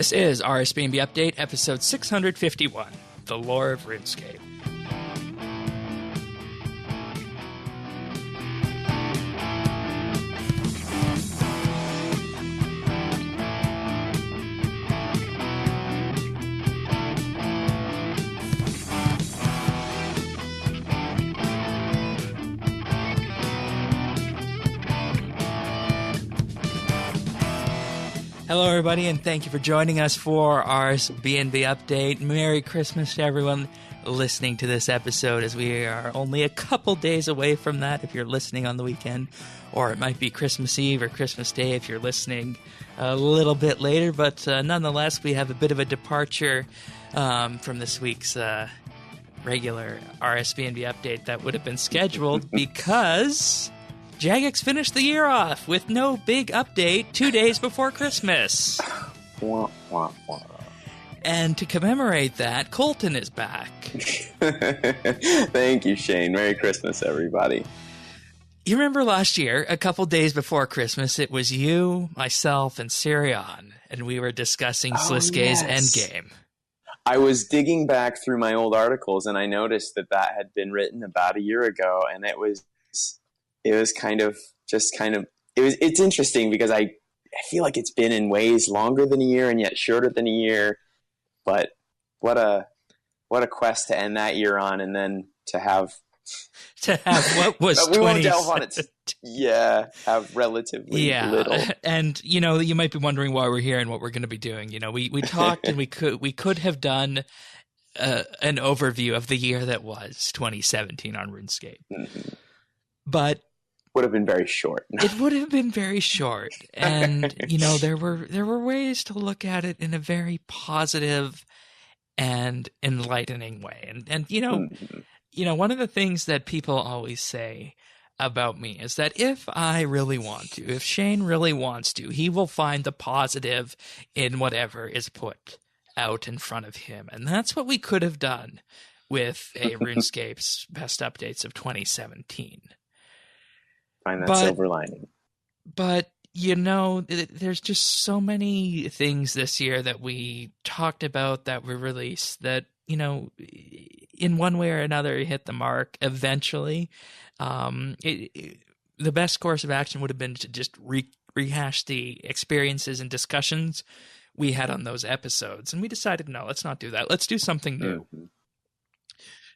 This is RSBANDB Update, episode 651, The Lore of RuneScape. Hello, everybody, and thank you for joining us for RSBANDB Update. Merry Christmas to everyone listening to this episode, as we are only a couple days away from that if you're listening on the weekend, or it might be Christmas Eve or Christmas Day if you're listening a little bit later. But nonetheless, we have a bit of a departure from this week's regular RSBANDB Update that would have been scheduled because Jagex finished the year off with no big update 2 days before Christmas. Wah, wah, wah. And to commemorate that, Colton is back. Thank you, Shane. Merry Christmas, everybody. You remember last year, a couple days before Christmas, it was you, myself, and Sirion, and we were discussing Sliskay's endgame. I was digging back through my old articles, and I noticed that had been written about a year ago, and it's interesting because I feel like it's been in ways longer than a year and yet shorter than a year. But what a quest to end that year on, and then to have what was we won't delve on it. Have relatively little. And you might be wondering why we're here and what we're going to be doing. We talked and we could have done an overview of the year that was 2017 on RuneScape, but would have been very short. It would have been very short. And, there were ways to look at it in a very positive and enlightening way. And one of the things that people always say about me is that if I really want to, if Shane really wants to, he will find the positive in whatever is put out in front of him. And that's what we could have done with a RuneScape's best updates of 2017. Find that silver lining. But, there's just so many things this year that we talked about that were released that, in one way or another hit the mark eventually. The best course of action would have been to just rehash the experiences and discussions we had on those episodes. And we decided, no, let's not do that. Let's do something new. Mm-hmm.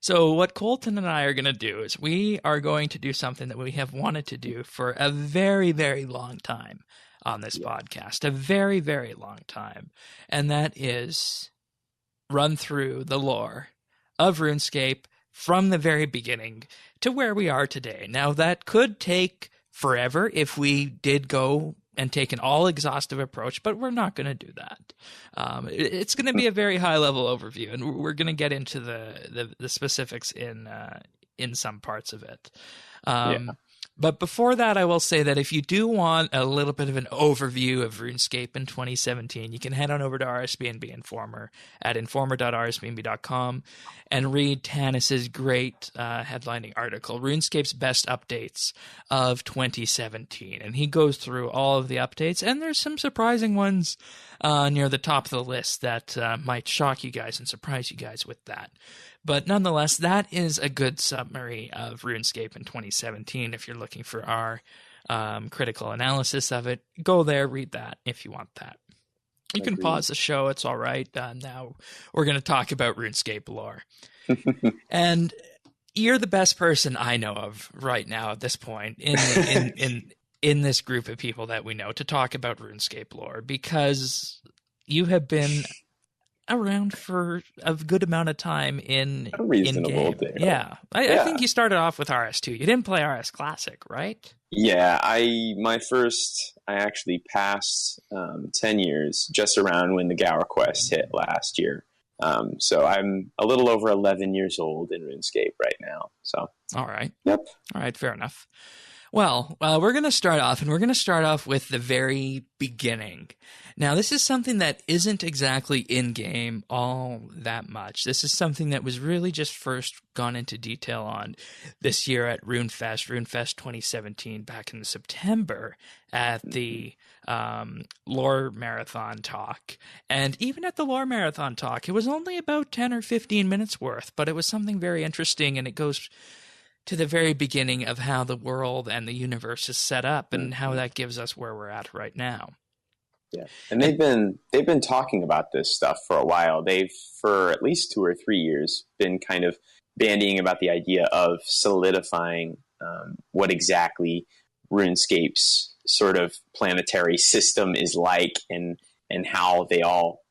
So what Colton and I are going to do is we are going to do something that we have wanted to do for a very, very long time on this podcast, a very, very long time. And that is run through the lore of RuneScape from the very beginning to where we are today. Now, that could take forever if we did go and take an all-exhaustive approach, but we're not going to do that. It's going to be a very high-level overview, and we're going to get into the specifics in some parts of it. But before that, I will say that if you do want a little bit of an overview of RuneScape in 2017, you can head on over to RSBANDB Informer at informer.rsbnb.com and read Tanis's great headlining article, RuneScape's Best Updates of 2017. And he goes through all of the updates, and there's some surprising ones near the top of the list that might shock you guys and surprise you guys with that. But nonetheless, that is a good summary of RuneScape in 2017. If you're looking for our critical analysis of it, go there, read that if you want that. You can pause the show. It's all right. Now we're going to talk about RuneScape lore. And you're the best person I know of right now at this point in this group of people that we know to talk about RuneScape lore, because you have been around for a good amount of time in game. Yeah. I think you started off with RS2. You didn't play RS Classic, right? Yeah, I actually passed 10 years just around when the Gower Quest hit last year. So I'm a little over 11 years old in RuneScape right now. So all right. Yep. All right, fair enough. Well, we're going to start off, and we're going to start off with the very beginning. Now, this is something that isn't exactly in-game all that much. This is something that was really just first gone into detail on this year at RuneFest 2017, back in September at the Lore Marathon talk. And even at the Lore Marathon talk, it was only about 10 or 15 minutes worth, but it was something very interesting, and it goes to the very beginning of how the world and the universe is set up and how that gives us where we're at right now. Yeah, and they've been talking about this stuff for a while. They've, for at least 2 or 3 years, been kind of bandying about the idea of solidifying what exactly RuneScape's sort of planetary system is like, and how they all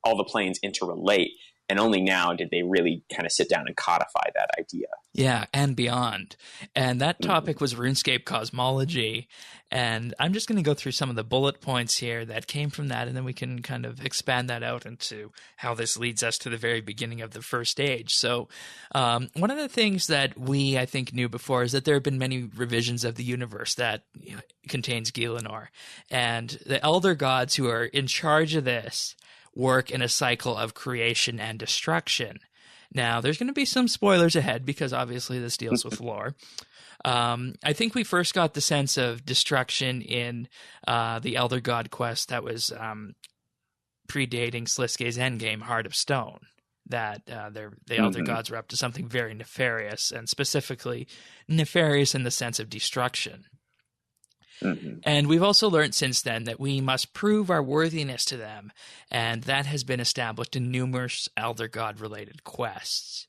the planes interrelate. And only now did they really kind of sit down and codify that idea. Yeah, and beyond. And that topic was RuneScape Cosmology. And I'm just going to go through some of the bullet points here that came from that, and then we can kind of expand that out into how this leads us to the very beginning of the first age. So one of the things that we, I think, knew before is that there have been many revisions of the universe that contains Gielinor. And the Elder Gods who are in charge of this work in a cycle of creation and destruction. Now, there's going to be some spoilers ahead because obviously this deals with lore. I think we first got the sense of destruction in the Elder God quest that was predating Sliske's endgame, Heart of Stone, that the Elder Gods were up to something very nefarious, and specifically nefarious in the sense of destruction. And we've also learned since then that we must prove our worthiness to them, and that has been established in numerous Elder God-related quests.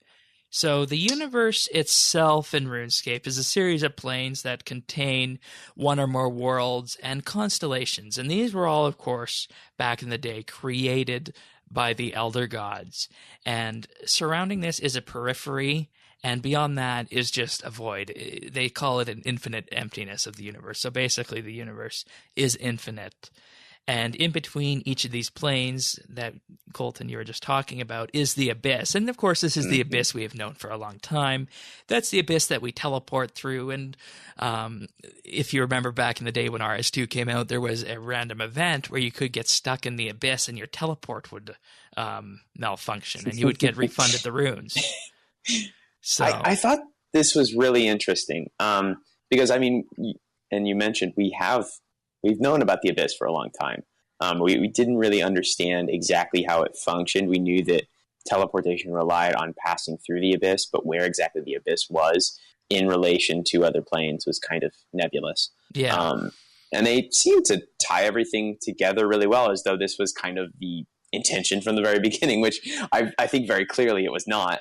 So the universe itself in RuneScape is a series of planes that contain one or more worlds and constellations, and these were all, of course, back in the day, created by the Elder Gods. And surrounding this is a periphery, and beyond that is just a void. They call it an infinite emptiness of the universe. So basically the universe is infinite. And in between each of these planes that, Colton, you were just talking about, is the abyss. And of course, this is the abyss we have known for a long time. That's the abyss that we teleport through. And if you remember back in the day when RS2 came out, there was a random event where you could get stuck in the abyss and your teleport would malfunction and you would get refunded the runes. So I thought this was really interesting because, I mean, and you mentioned we've known about the abyss for a long time. We didn't really understand exactly how it functioned. We knew that teleportation relied on passing through the abyss, but where exactly the abyss was in relation to other planes was kind of nebulous. Yeah. And they seemed to tie everything together really well, as though this was kind of the intention from the very beginning, which I think very clearly it was not.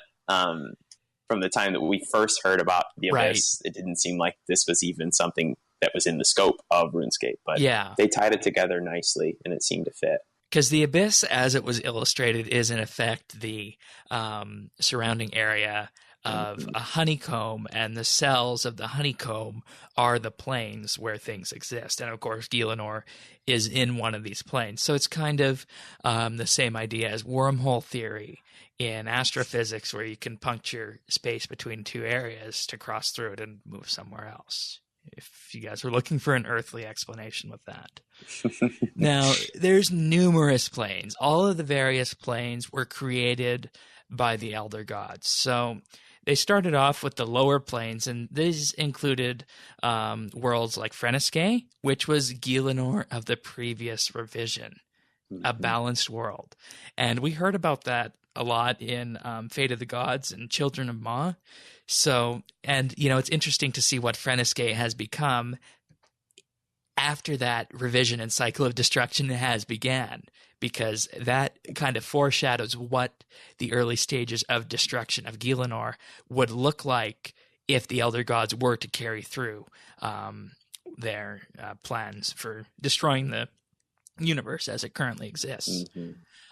From the time that we first heard about the abyss, It didn't seem like this was even something that was in the scope of RuneScape. But they tied it together nicely, and it seemed to fit. Because the abyss, as it was illustrated, is in effect the surrounding area of a honeycomb, and the cells of the honeycomb are the planes where things exist. And of course, Gielinor is in one of these planes. So it's kind of the same idea as wormhole theory in astrophysics, where you can puncture space between two areas to cross through it and move somewhere else. If you guys were looking for an earthly explanation with that. Now, there's numerous planes. All of the various planes were created by the Elder Gods. So they started off with the lower planes, and these included worlds like Freneske, which was Gielinor of the previous revision, a balanced world. And we heard about that a lot in Fate of the Gods and Children of Ma. So, and, it's interesting to see what Freneske has become after that revision and cycle of destruction has began, because that kind of foreshadows what the early stages of destruction of Gielinor would look like if the Elder Gods were to carry through their plans for destroying the universe as it currently exists.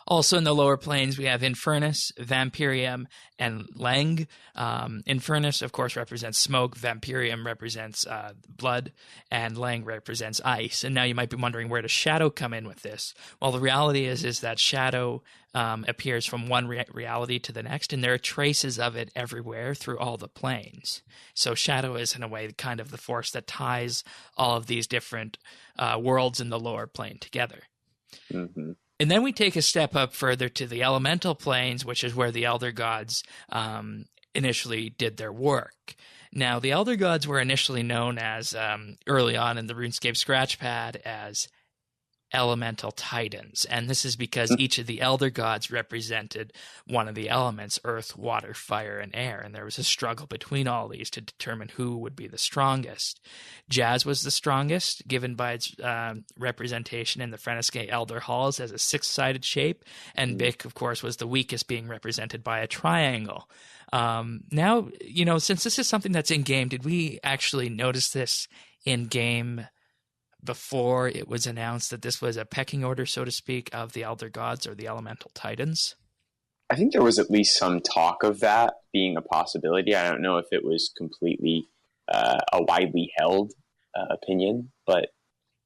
Also in the lower planes, we have Infernus, Vampirium, and Lang. Infernus, of course, represents smoke. Vampirium represents blood, and Lang represents ice. And now you might be wondering, where does Shadow come in with this? Well, the reality is that Shadow appears from one reality to the next, and there are traces of it everywhere through all the planes. So Shadow is, in a way, kind of the force that ties all of these different worlds in the lower plane together. Mm-hmm. And then we take a step up further to the elemental planes, which is where the Elder Gods initially did their work. Now, the Elder Gods were initially known as, early on in the RuneScape Scratchpad, as elemental titans, and this is because each of the elder gods represented one of the elements: earth, water, fire, and air, and there was a struggle between all these to determine who would be the strongest. Jazz was the strongest, given by its representation in the Frenesque Elder Halls as a six-sided shape, and Bic, of course, was the weakest, being represented by a triangle. Now, since this is something that's in-game, did we actually notice this in-game before it was announced that this was a pecking order, so to speak, of the Elder Gods or the Elemental Titans? I think there was at least some talk of that being a possibility. I don't know if it was completely a widely held opinion, but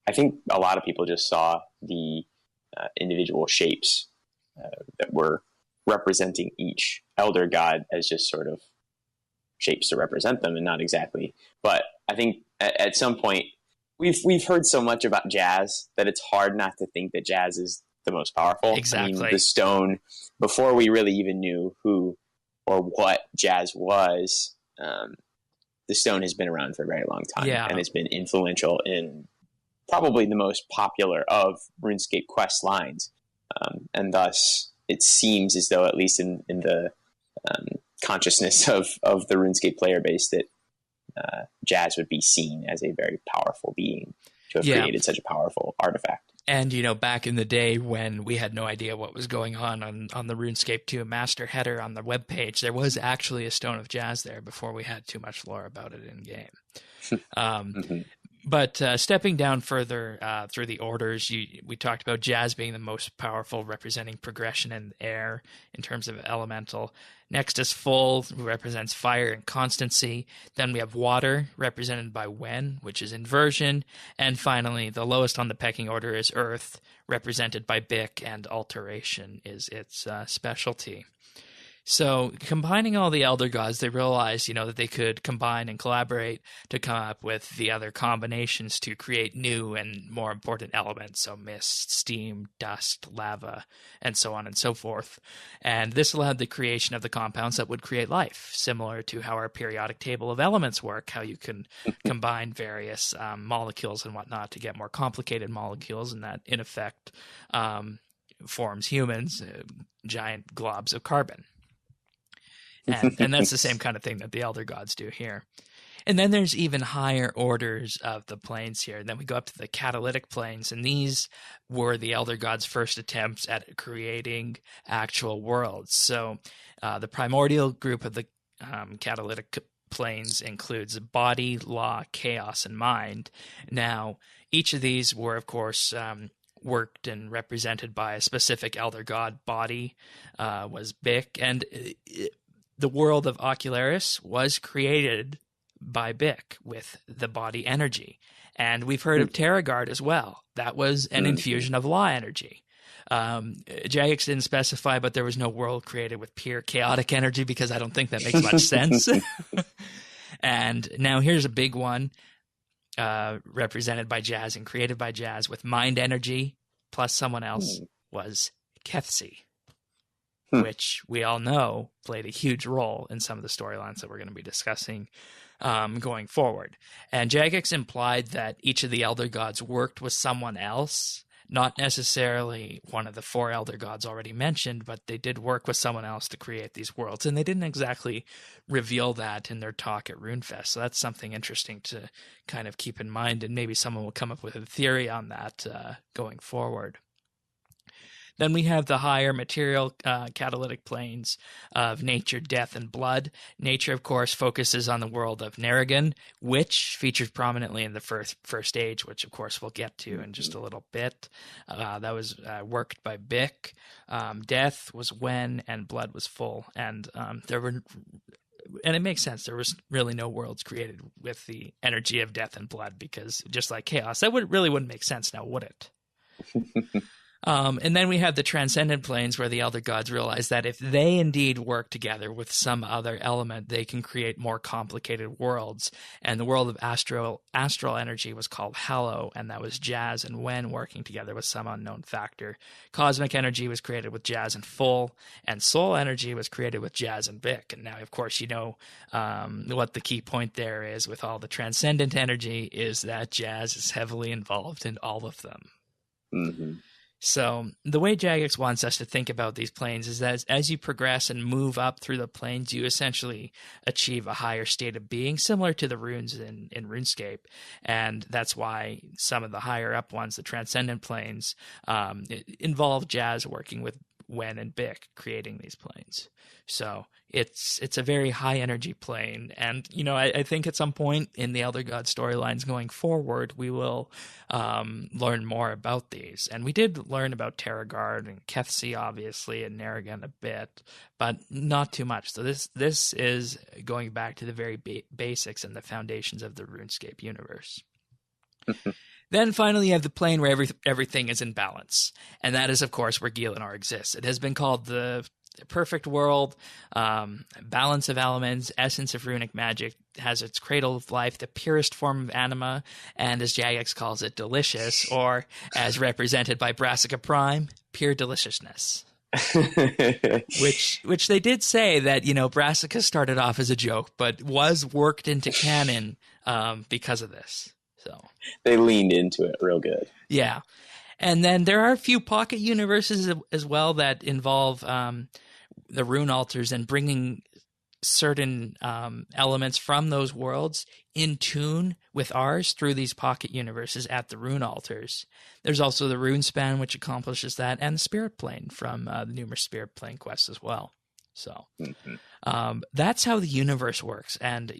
I think a lot of people just saw the individual shapes that were representing each Elder God as just sort of shapes to represent them, and not exactly. But I think at some point, We've heard so much about Jazz that it's hard not to think that Jazz is the most powerful. Exactly. I mean, the stone, before we really even knew who or what Jazz was, the stone has been around for a very long time, and it's been influential in probably the most popular of RuneScape quest lines. And thus, it seems as though, at least in the consciousness of the RuneScape player base, that Jazz would be seen as a very powerful being to have created such a powerful artifact. And, back in the day when we had no idea what was going on the RuneScape 2 master header on the webpage, there was actually a Stone of Jazz there before we had too much lore about it in-game. Mm-hmm. But stepping down further through the orders, we talked about Jazz being the most powerful, representing progression in air in terms of elemental. Next is Full, who represents fire and constancy. Then we have Water, represented by Wen, which is inversion. And finally, the lowest on the pecking order is Earth, represented by Bic, and alteration is its specialty. So combining all the Elder Gods, they realized, that they could combine and collaborate to come up with the other combinations to create new and more important elements. So mist, steam, dust, lava, and so on and so forth. And this allowed the creation of the compounds that would create life, similar to how our periodic table of elements work, how you can combine various molecules and whatnot to get more complicated molecules, and that, in effect, forms humans, giant globs of carbon. And that's the same kind of thing that the Elder Gods do here. And then there's even higher orders of the planes here. And then we go up to the catalytic planes, and these were the Elder Gods' first attempts at creating actual worlds. So the primordial group of the catalytic planes includes body, law, chaos, and mind. Now, each of these were, of course, worked and represented by a specific Elder God. Body was Bic, and the world of Ocularis was created by Bic with the body energy. And we've heard of Terragard as well. That was an infusion of law energy. Jagex didn't specify, but there was no world created with pure chaotic energy, because I don't think that makes much sense. And now here's a big one, represented by Jazz and created by Jazz with mind energy plus someone else, was Kethsi. Which we all know played a huge role in some of the storylines that we're going to be discussing going forward. And Jagex implied that each of the Elder Gods worked with someone else, not necessarily one of the four Elder Gods already mentioned, but they did work with someone else to create these worlds. And they didn't exactly reveal that in their talk at RuneFest. So that's something interesting to kind of keep in mind, and maybe someone will come up with a theory on that going forward. Then we have the higher material catalytic planes of nature, death, and blood. Nature, of course, focuses on the world of Nerrigan, which features prominently in the first age, which, of course, we'll get to in just a little bit. That was worked by Bick. Death was when, and blood was full. And and it makes sense. There was really no worlds created with the energy of death and blood, because just like chaos, that really wouldn't make sense now, would it? And then we have the transcendent planes, where the elder gods realize that if they indeed work together with some other element, they can create more complicated worlds. And the world of astral energy was called Hallow, and that was Jazz and Wen working together with some unknown factor. Cosmic energy was created with Jazz and Full, and soul energy was created with Jazz and Bick. And now, of course, you know what the key point there is with all the transcendent energy is that Jazz is heavily involved in all of them. Mm-hmm. So the way Jagex wants us to think about these planes is that as you progress and move up through the planes, you essentially achieve a higher state of being, similar to the runes in RuneScape. And that's why some of the higher up ones, the transcendent planes, involve Jazz working with Wen and Bick creating these planes. So it's a very high energy plane. And, you know, I think at some point in the Elder God storylines going forward, we will learn more about these. And we did learn about Terragard and Kethsi, obviously, and Nerrigan a bit, but not too much. So this is going back to the very basics and the foundations of the RuneScape universe. Then finally, you have the plane where everything is in balance. And that is, of course, where Gielinor exists. It has been called the perfect world, balance of elements, essence of runic magic, has its cradle of life, the purest form of anima, and as Jagex calls it, delicious, or as represented by Brassica Prime, pure deliciousness. which they did say that, you know, Brassica started off as a joke, but was worked into canon because of this. So they leaned into it real good. Yeah. And then there are a few pocket universes as well that involve the rune altars and bringing certain elements from those worlds in tune with ours through these pocket universes at the rune altars. There's also the rune span, which accomplishes that, and the spirit plane from the numerous spirit plane quests as well. So that's how the universe works. And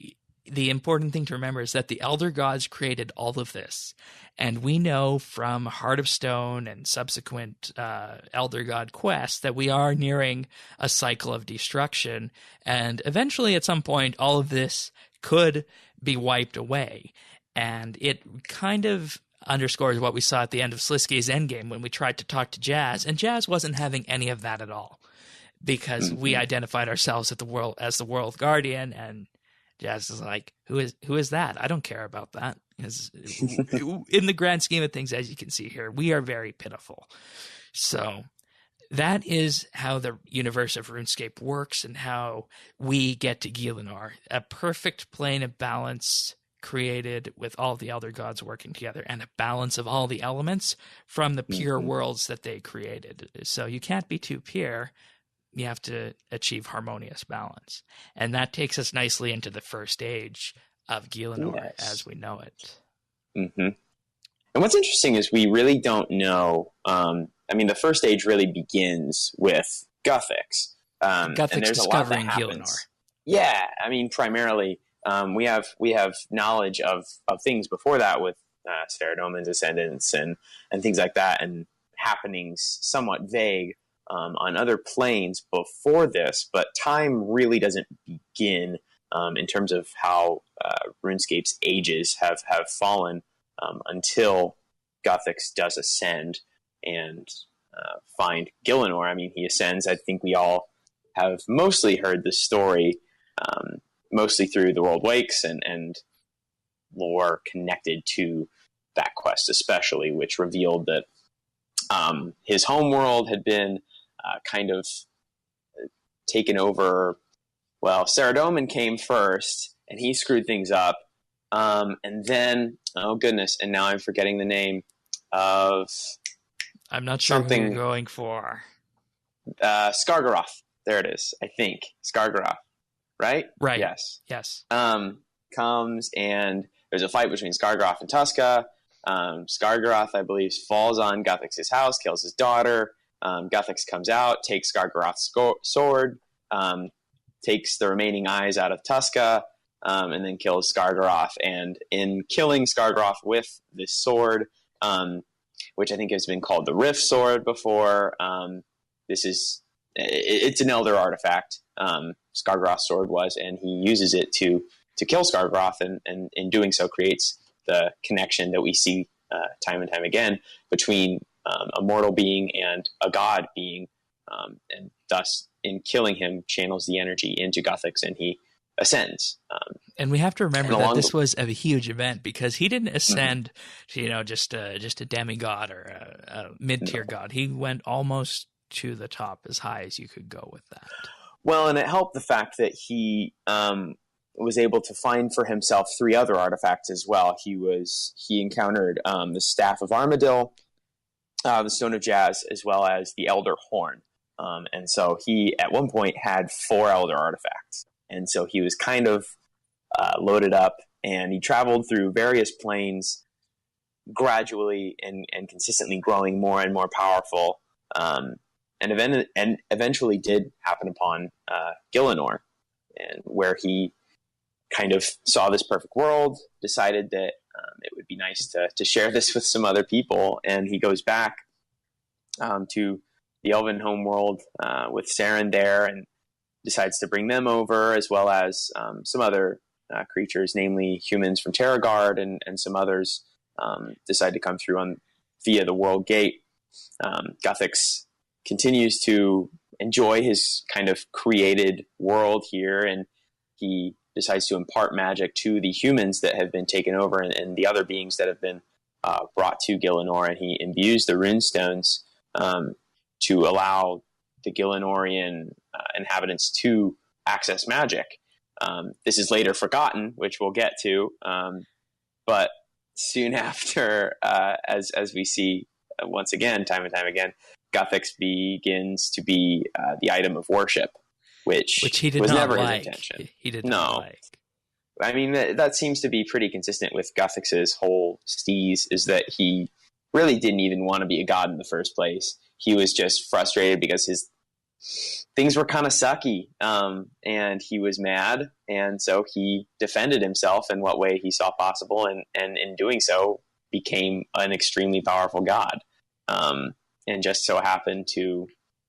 the important thing to remember is that the Elder Gods created all of this. And we know from Heart of Stone and subsequent Elder God quests that we are nearing a cycle of destruction. And eventually, at some point, all of this could be wiped away. And it kind of underscores what we saw at the end of Sliske's Endgame when we tried to talk to Jazz. And Jazz wasn't having any of that at all, because we identified ourselves as the World Guardian, and Jazz is like, who is that? I don't care about that. In the grand scheme of things, as you can see here, we are very pitiful. So that is how the universe of RuneScape works and how we get to Gielinor, a perfect plane of balance created with all the Elder Gods working together, and a balance of all the elements from the pure worlds that they created. So you can't be too pure. You have to achieve harmonious balance. And that takes us nicely into the first age of Gielinor as we know it. Mm-hmm. And what's interesting is we really don't know. I mean, the first age really begins with Guthix. Guthix discovering Gielinor. Yeah, I mean, primarily we have knowledge of things before that with Saradomin's ascendance and things like that, and happenings somewhat vague on other planes before this, but time really doesn't begin in terms of how RuneScape's ages have fallen until Guthix does ascend and find Gielinor. I mean, he ascends. I think we all have mostly heard the story, mostly through The World Wakes and lore connected to that quest especially, which revealed that his homeworld had been kind of taken over. Well, Saradomin came first, and he screwed things up. And then, oh goodness, and now I'm forgetting the name of... I'm not sure who you're going for. Skargaroth. There it is, I think. Skargaroth. Right? Right. Yes. Comes, and there's a fight between Skargaroth and Tuska. Skargaroth, I believe, falls on Guthix's house, kills his daughter, Guthix comes out, takes Skargaroth's sword, takes the remaining eyes out of Tuska, and then kills Skargaroth. And in killing Skargaroth with this sword, which I think has been called the Rift Sword before, it's an Elder artifact. Skargaroth's sword was, and he uses it to kill Skargaroth, and in doing so creates the connection that we see time and time again between a mortal being and a god being, and thus in killing him channels the energy into Guthix and he ascends. And we have to remember that this was a huge event, because he didn't ascend to, just a demigod or a mid-tier god. He went almost to the top, as high as you could go with that. Well, and it helped the fact that he was able to find for himself 3 other artifacts as well. He encountered the Staff of Armadil, the Stone of Jazz, as well as the Elder Horn. And so he, at one point, had 4 Elder artifacts. And so he was kind of loaded up, and he traveled through various planes, gradually and consistently growing more and more powerful, and eventually did happen upon Gielinor, and where he kind of saw this perfect world, decided that it would be nice to share this with some other people, and he goes back to the Elven homeworld with Saren there, and decides to bring them over, as well as some other creatures, namely humans from Terragard, and some others decide to come through via the World Gate. Guthix continues to enjoy his kind of created world here, and he decides to impart magic to the humans that have been taken over, and the other beings that have been brought to Gielinor, and he imbues the runestones to allow the Gielinorian inhabitants to access magic. This is later forgotten, which we'll get to, but soon after, as we see once again, time and time again, Guthix begins to be the item of worship, which he did was not never like. his intention. He did not like. I mean, that seems to be pretty consistent with Guthix's whole steez, is that he really didn't even want to be a god in the first place. He was just frustrated because his things were kind of sucky, and he was mad, and so he defended himself in what way he saw possible, and in doing so became an extremely powerful god, and just so happened to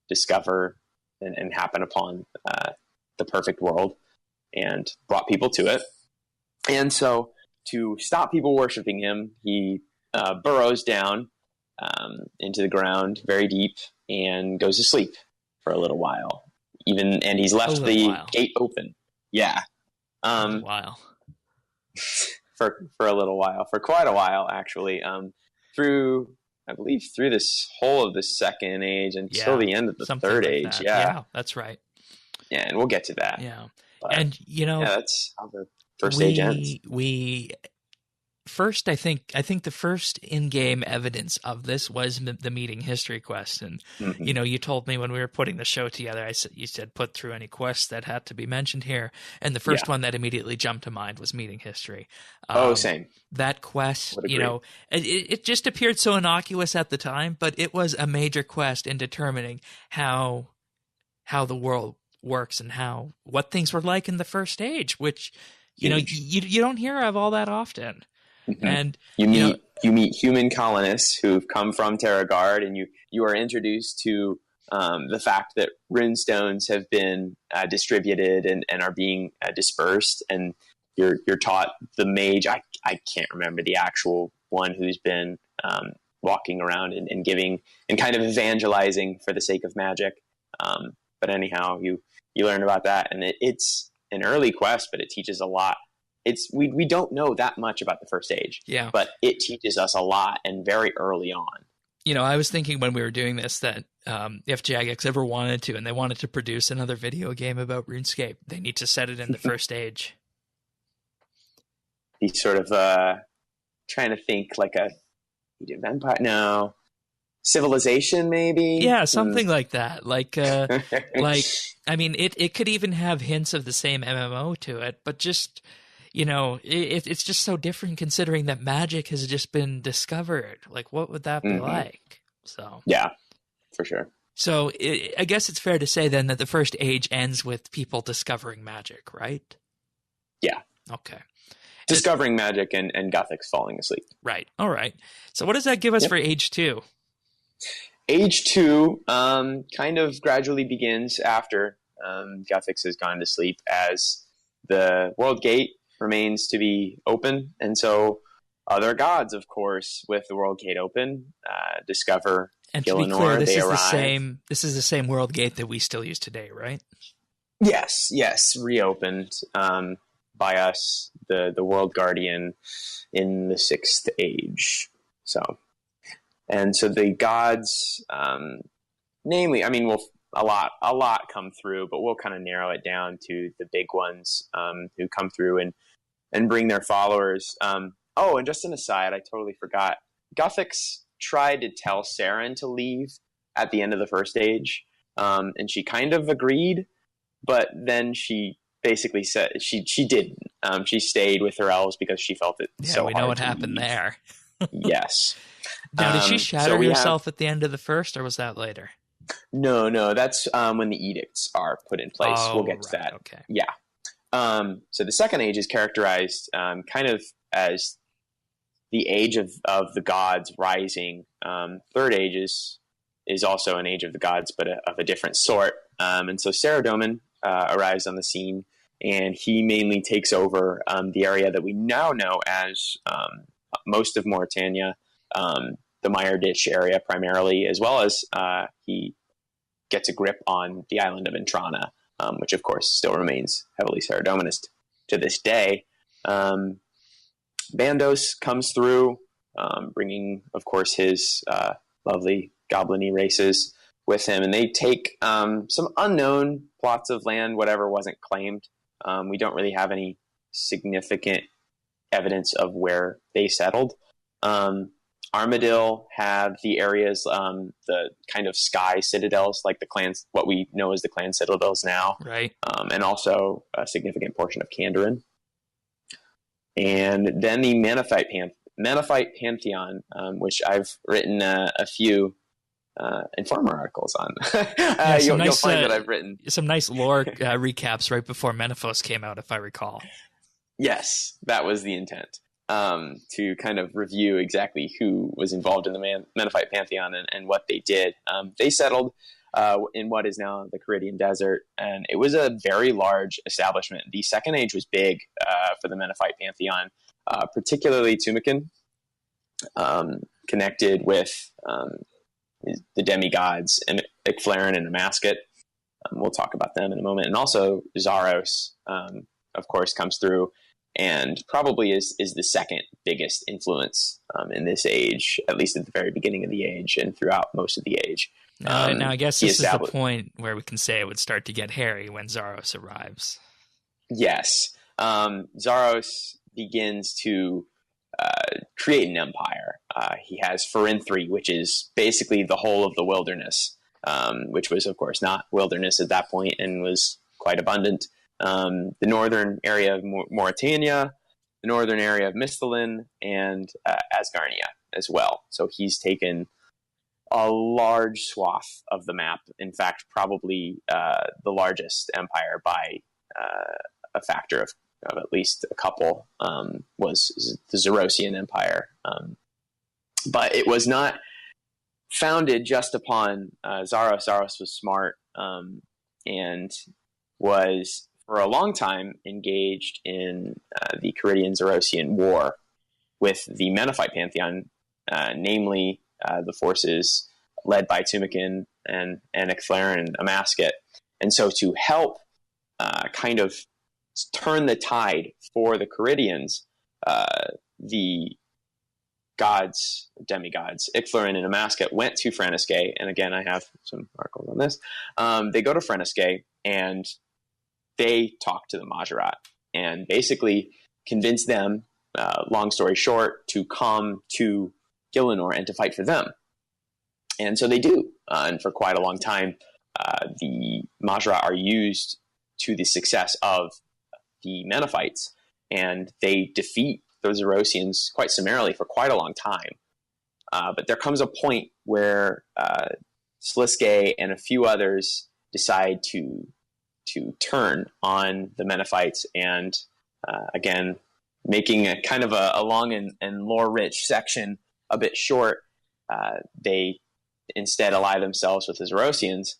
discover and happen upon the perfect world and brought people to it. And so to stop people worshiping him, he burrows down into the ground very deep and goes to sleep for a little while. And he's left the gate open. Yeah. A while. for a little while, for quite a while, actually, through this whole of the Second Age until the end of the Third Age. That. Yeah, that's right. Yeah, and we'll get to that. Yeah. But, and, that's how the first age ends. First, I think the first in-game evidence of this was the meeting history quest, and you told me when we were putting the show together, you said put through any quests that had to be mentioned here, and the first one that immediately jumped to mind was meeting history. Same. That quest, it just appeared so innocuous at the time, but it was a major quest in determining how the world works and what things were like in the first age, which you don't hear of all that often. Mm-hmm. And you meet human colonists who've come from Terragard, and you are introduced to the fact that runestones have been distributed and are being dispersed, and you're taught the mage. I can't remember the actual one who's been walking around and giving and kind of evangelizing for the sake of magic. But anyhow, you learn about that, and it's an early quest, but it teaches a lot. We don't know that much about the first age, but it teaches us a lot, and very early on. I was thinking when we were doing this that if Jagex ever wanted to, and they wanted to produce another video game about RuneScape, they need to set it in the first age. He's sort of trying to think like a vampire. No. Civilization, maybe? Yeah, something like that. Like, I mean, it could even have hints of the same MMO to it, but just, it's just so different considering that magic has just been discovered. Like, what would that be like? So yeah, for sure. So I guess it's fair to say then that the first age ends with people discovering magic, right? Yeah. Okay. Discovering magic and Gothics falling asleep. Right. All right. So what does that give us for age 2? Age 2 kind of gradually begins after Gothics has gone to sleep, as the World Gate remains to be open. And so other gods, of course, with the World Gate open, discover And to Gielinor. be clear, They arrive. this is the same World Gate that we still use today, right? Yes, reopened by us, the World Guardian, in the 6th Age. So the gods, namely, I mean, a lot come through, but we'll kind of narrow it down to the big ones who come through and bring their followers. Oh, and just an aside, I totally forgot. Gothics tried to tell Saren to leave at the end of the First Age, and she kind of agreed, but then she basically said she didn't. She stayed with her elves because she felt it so hard. Yeah, we know what to happened leave. there. Yes. Now, did she shatter so herself at the end of the first, or was that later? No, that's when the edicts are put in place. Oh, we'll get to right, that. Okay. Yeah. So the Second Age is characterized kind of as the age of the gods rising. Third Age is also an age of the gods, but of a different sort. And so Saradomin arrives on the scene, and he mainly takes over the area that we now know as most of Mauritania, the Mire Ditch area primarily, as well as he gets a grip on the island of Intrana, which of course still remains heavily Saradominist to this day. Bandos comes through, bringing, of course, his lovely goblin-y races with him, and they take some unknown plots of land, whatever wasn't claimed. We don't really have any significant evidence of where they settled. Armadil have the areas, the kind of sky citadels, like the clans, what we know as the clan citadels now, right? And also a significant portion of Kandarin. And then the Menethite Pantheon, which I've written a few Informer articles on. You'll find that I've written some nice lore recaps right before Menephos came out, if I recall. Yes, that was the intent, to kind of review exactly who was involved in the Menethite Pantheon and what they did. They settled in what is now the Caridian Desert, and it was a very large establishment. The Second Age was big for the Menethite Pantheon, particularly Tumikin, connected with the demigods, Icflarin and Amasket. We'll talk about them in a moment. And also Zaros, of course, comes through and probably is the second biggest influence in this age, at least at the very beginning of the age and throughout most of the age. Now I guess this is the point where we can say it would start to get hairy when Zaros arrives. Yes. Zaros begins to create an empire. He has Pharinthri, which is basically the whole of the wilderness, which was, of course, not wilderness at that point and was quite abundant. The northern area of Mauritania, the northern area of Mistalin, and Asgarnia as well. So he's taken a large swath of the map. In fact, probably the largest empire by a factor of at least a couple, was the Zerosian Empire. But it was not founded just upon Zaros. Zaros was smart and was, for a long time, engaged in the Caridian-Zerosian War with the Menethite Pantheon, namely the forces led by Tumikin and Icflarin and Amasket. And so to help kind of turn the tide for the Caridians, the gods, demigods, Icflarin and Amasket went to Franisque, and again, I have some articles on this. They go to Franisque, and they talk to the Majorat, and basically convince them, long story short, to come to Gielinor and to fight for them. And so they do, and for quite a long time, the Majorat are used to the success of the Menephites, and they defeat those Zerosians quite summarily for quite a long time. But there comes a point where Sliske and a few others decide to turn on the Menophites, and again, making a kind of a long and lore-rich section a bit short, they instead ally themselves with the Zerosians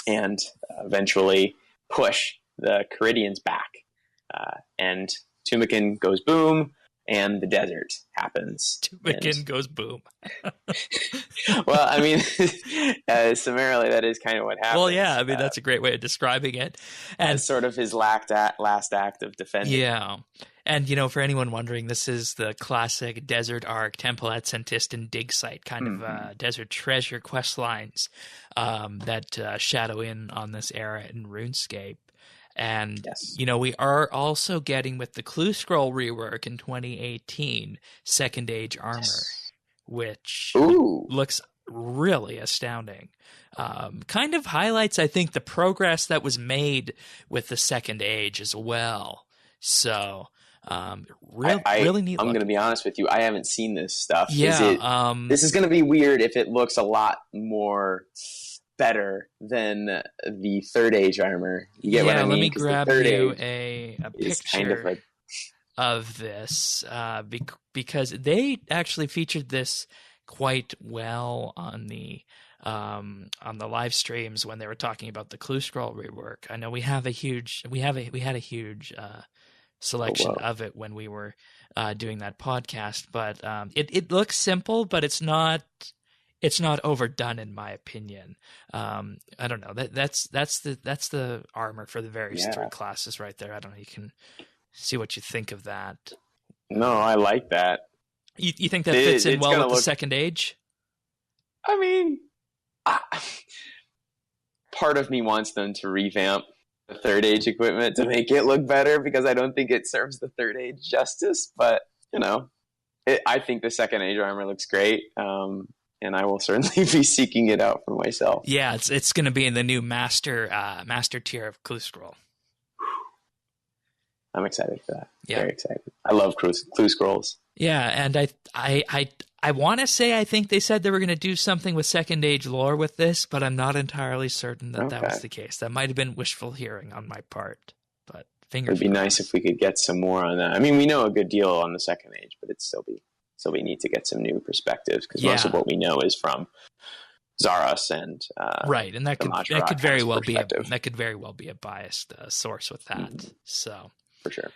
and eventually push the Caridians back. And Tumikin goes boom, and the desert happens. Tumikin goes boom. Well, I mean, summarily, that is kind of what happens. Well, yeah, I mean, that's a great way of describing it. And sort of his last act of defending. Yeah. And, for anyone wondering, this is the classic Desert Arc, Temple at Sentistan dig site kind of desert treasure quest lines that shadow in on this era in RuneScape. And, yes. We are also getting, with the Clue Scroll rework in 2018, Second Age armor, which looks really astounding. Kind of highlights, I think, the progress that was made with the Second Age as well. So, really neat. I'm going to be honest with you. I haven't seen this stuff. Yeah. This is going to be weird if it looks a lot more better than the Third Age armor. You get what I mean? Let me grab you a picture kind of like of this because they actually featured this quite well on the live streams when they were talking about the Clue Scroll rework. I know we had a huge selection of it when we were doing that podcast, but it looks simple, but it's not overdone in my opinion. I don't know. That's the armor for the various three classes right there. I don't know. You can see what you think of that. No, I like that. You think that fits in well with the Second Age? I mean, part of me wants them to revamp the Third Age equipment to make it look better, because I don't think it serves the Third Age justice. But I think the Second Age armor looks great. And I will certainly be seeking it out for myself. Yeah, it's going to be in the new master tier of Clue Scroll. I'm excited for that. Yeah. Very excited. I love Clue Scrolls. Yeah, and I want to say I think they said they were going to do something with Second Age lore with this, but I'm not entirely certain that was the case. That might have been wishful hearing on my part, but fingers crossed. It'd be nice if we could get some more on that. I mean, we know a good deal on the Second Age, but it'd still be we need to get some new perspectives, because most of what we know is from Zaros and right, and that could very well be a biased source with that. So for sure.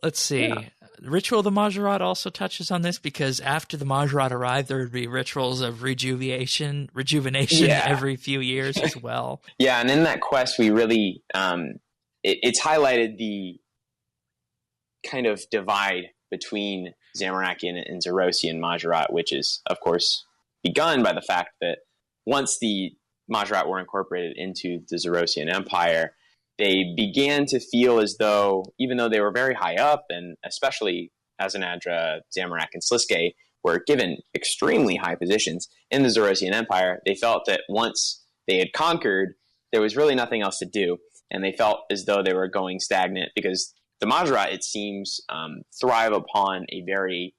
Let's see. Yeah. Ritual of the Majorat also touches on this, because after the Majorat arrived, there would be rituals of rejuvenation every few years as well. Yeah, and in that quest, we really it's highlighted the kind of divide between Zamorakian and Zerosian Majorat, which is, of course, begun by the fact that once the Majorat were incorporated into the Zerosian Empire, they began to feel as though, even though they were very high up, and especially Azanadra, Zamorak, and Sliske were given extremely high positions in the Zerosian Empire, they felt that once they had conquered, there was really nothing else to do, and they felt as though they were going stagnant, because the Majorat, it seems, thrive upon a very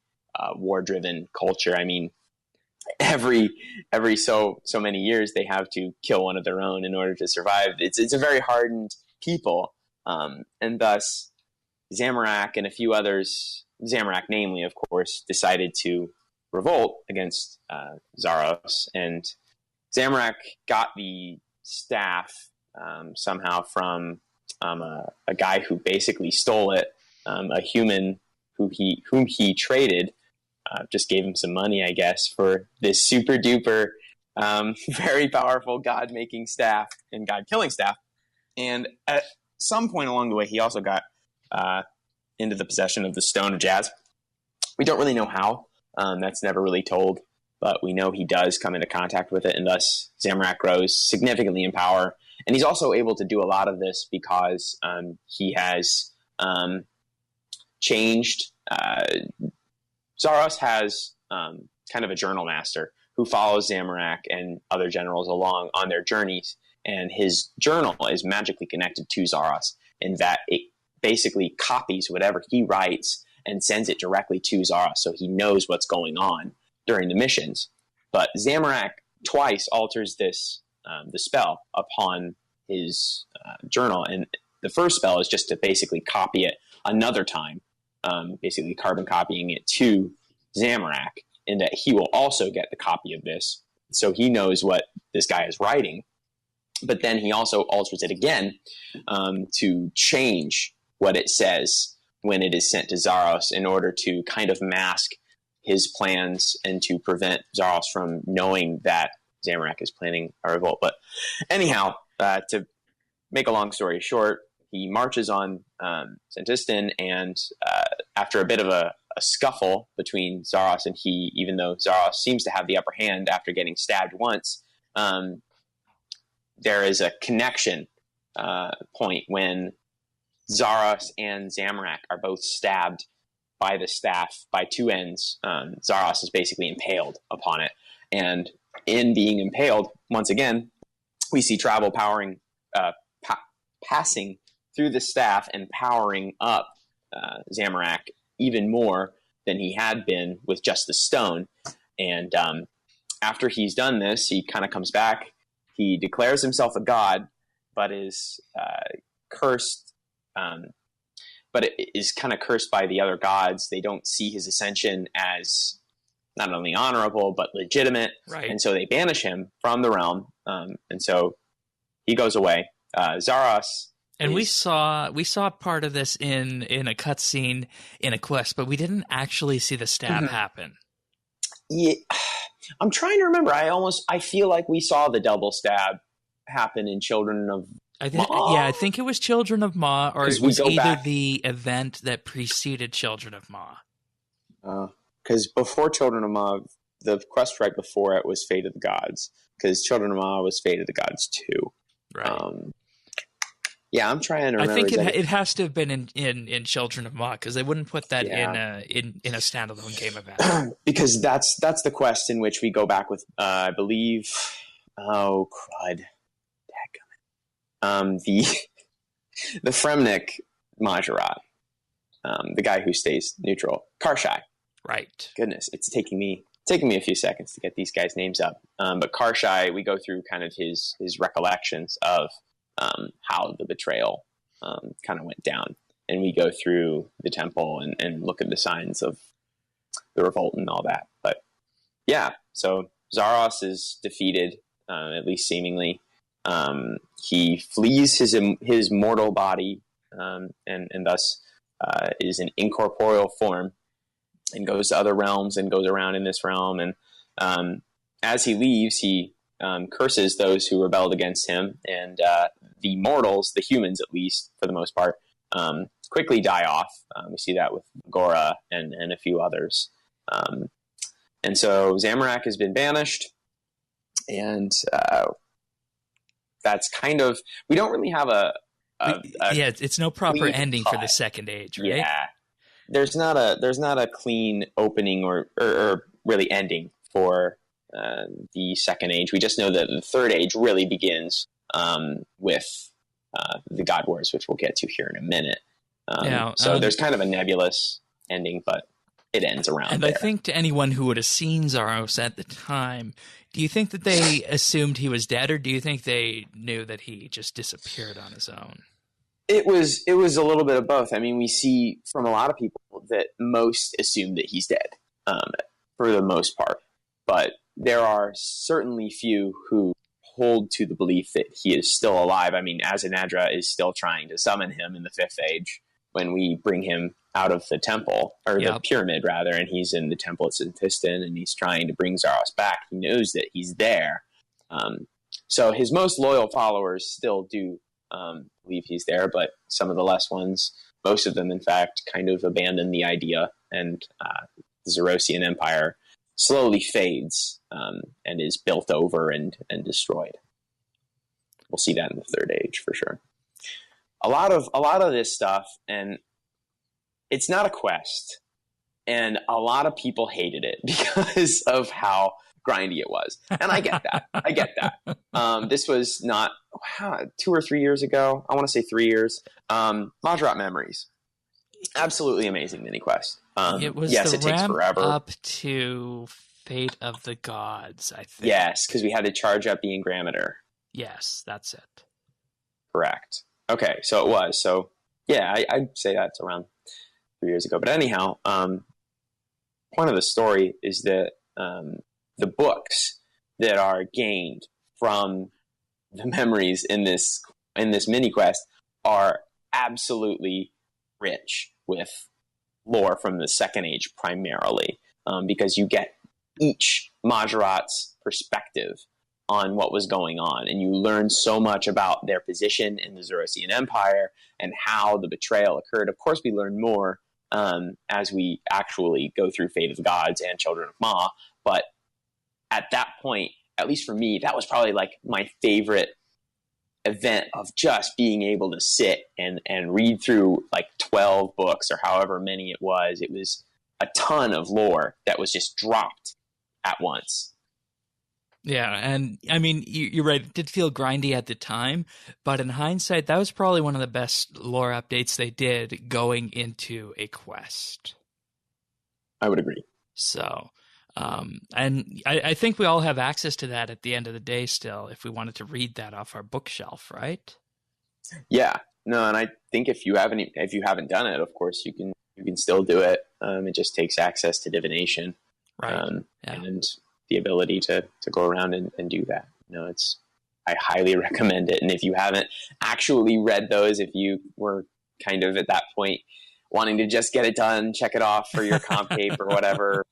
war-driven culture. I mean, every so many years they have to kill one of their own in order to survive. It's a very hardened people, and thus Zamorak and a few others, Zamorak namely, of course, decided to revolt against Zaros, and Zamorak got the staff somehow from a guy who basically stole it, a human whom he traded, just gave him some money, I guess, for this super duper, very powerful god-making staff and god-killing staff. And at some point along the way, he also got into the possession of the Stone of Jazz. We don't really know how. That's never really told, but we know he does come into contact with it, and thus Zamorak grows significantly in power. And he's also able to do a lot of this because he has changed. Zaros has kind of a journal master who follows Zamorak and other generals along on their journeys, and his journal is magically connected to Zaros, in that it basically copies whatever he writes and sends it directly to Zaros, so he knows what's going on during the missions. But Zamorak twice alters the spell upon his journal. And the first spell is just to basically copy it another time, basically carbon copying it to Zamorak, and that he will also get the copy of this, so he knows what this guy is writing. But then he also alters it again to change what it says when it is sent to Zaros, in order to kind of mask his plans and to prevent Zaros from knowing that Zamorak is planning a revolt. But anyhow, to make a long story short, he marches on Sentistan, and after a bit of a scuffle between Zaros and he, even though Zaros seems to have the upper hand after getting stabbed once, there is a connection point when Zaros and Zamorak are both stabbed by the staff by two ends. Zaros is basically impaled upon it, and in being impaled, once again, we see travel powering, passing through the staff and powering up Zamorak even more than he had been with just the stone. And after he's done this, he kind of comes back. He declares himself a god, but is cursed. But it is kind of cursed by the other gods. They don't see his ascension as not only honorable but legitimate, right? And so they banish him from the realm. And so he goes away. Zaros. And we saw part of this in a cutscene in a quest, but we didn't actually see the stab happen. Yeah, I'm trying to remember. I feel like we saw the double stab happen in Children of Ma. Yeah, I think it was Children of Ma, or it was either back. the event that preceded Children of Ma. Because before Children of Ma, the quest right before it was Fate of the Gods. Because Children of Ma was Fate of the Gods too. Right. Yeah, I'm trying to remember. I think it has to have been in Children of Ma, because they wouldn't put that in a standalone game event. Because that's the quest in which we go back with, I believe, oh crud, the Fremnik Majorat, the guy who stays neutral, Karshai. Right. Goodness, it's taking me a few seconds to get these guys' names up. But Karshai, we go through kind of his recollections of how the betrayal kind of went down, and we go through the temple and look at the signs of the revolt and all that. But yeah, so Zaros is defeated, at least seemingly. He flees his mortal body, and thus is an incorporeal form, and goes to other realms and goes around in this realm. And as he leaves, he curses those who rebelled against him, and the mortals, the humans at least for the most part, quickly die off. We see that with Gora and a few others. And so Zamorak has been banished, and that's kind of, we don't really have it's no proper ending for the Second Age, right? Yeah, there's not a clean opening or really ending for the Second Age. We just know that the Third Age really begins with the God Wars, which we'll get to here in a minute. So there's kind of a nebulous ending, but it ends around and there. I think to anyone who would have seen Zaros at the time, do you think that they assumed he was dead, or do you think they knew that he just disappeared on his own? It was a little bit of both. I mean, we see from a lot of people that most assume that he's dead, for the most part. But there are certainly few who hold to the belief that he is still alive. I mean, Azanadra is still trying to summon him in the Fifth Age when we bring him out of the temple, or the pyramid rather, and he's in the temple at Sentistan, and he's trying to bring Zaros back. He knows that he's there. So his most loyal followers still do believe he's there, but some of the less ones, most of them in fact, kind of abandon the idea, and the Zarosian Empire slowly fades and is built over and destroyed. We'll see that in the Third Age for sure. A lot of this stuff, and it's not a quest, and a lot of people hated it because of how grindy it was, and I get that. This was not 2 or 3 years ago. I want to say 3 years. Majorat Memories, absolutely amazing mini quest. It was yes, it takes forever. Up to Fate of the Gods, I think. Yes, because we had to charge up the Engrameter. Yes, that's it. Correct. Okay, so it was. So, yeah, I'd say that's around 3 years ago. But anyhow, point of the story is that the books that are gained from the memories in this mini quest are absolutely rich with lore from the Second Age primarily, because you get each Majorat's perspective on what was going on, and you learn so much about their position in the Zerosian Empire and how the betrayal occurred. Of course, we learn more as we actually go through Fate of the Gods and Children of Ma, but at that point, at least for me, that was probably like my favorite event of just being able to sit and read through like 12 books or however many it was. It was a ton of lore that was just dropped at once. Yeah, and I mean, you're right, it did feel grindy at the time, but in hindsight, that was probably one of the best lore updates they did going into a quest. I would agree. So, and I think we all have access to that at the end of the day still, if we wanted to read that off our bookshelf, right? Yeah, no, and I think if you haven't done it, of course you can still do it. It just takes access to divination, right? And the ability to go around and do that. I highly recommend it. And if you haven't actually read those, if you were kind of at that point wanting to just get it done, check it off for your comp tape or whatever,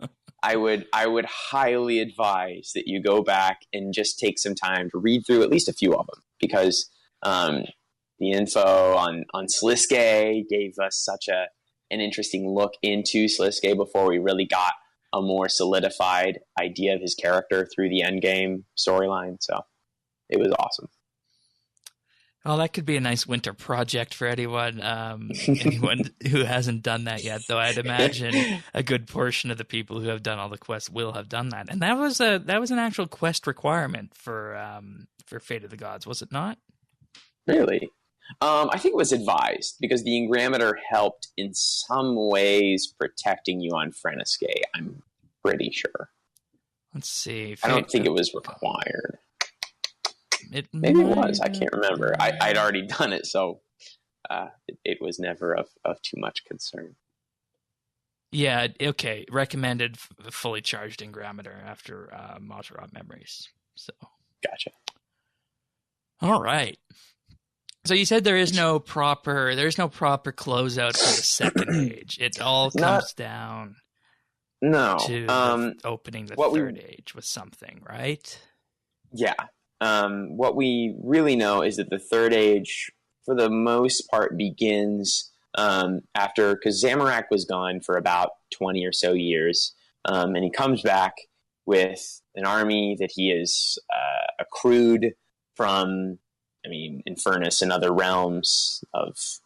I would highly advise that you go back and just take some time to read through at least a few of them, because the info on Sliske gave us such an interesting look into Sliske before we really got a more solidified idea of his character through the endgame storyline. So it was awesome. Well, that could be a nice winter project for anyone who hasn't done that yet, though I'd imagine a good portion of the people who have done all the quests will have done that. And that was an actual quest requirement for Fate of the Gods, was it not? Really? I think it was advised, because the Engrameter helped in some ways protecting you on Frenesque. I'm pretty sure. Let's see. I don't think it was required. Maybe it was. I can't remember. I'd already done it, so it was never of too much concern. Yeah, okay. Recommended fully charged Engrameter after Majorat memories. So Gotcha. All right. So you said there's no proper closeout for the Second Age. It all comes down to opening the Third Age with something, right? Yeah. What we really know is that the Third Age, for the most part, begins after, because Zamorak was gone for about 20 or so years, and he comes back with an army that he has accrued from, Infernus and other realms of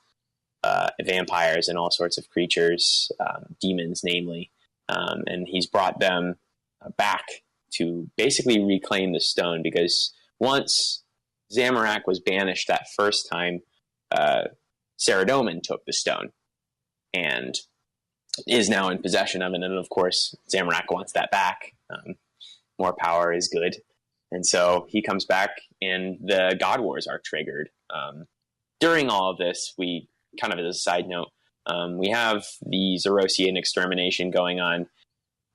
vampires and all sorts of creatures, demons namely, and he's brought them back to basically reclaim the stone, because once Zamorak was banished that first time, Saradomin took the stone and is now in possession of it, and of course Zamorak wants that back. More power is good. And so he comes back, and the God Wars are triggered. During all of this, we, kind of as a side note, we have the Zerosian extermination going on,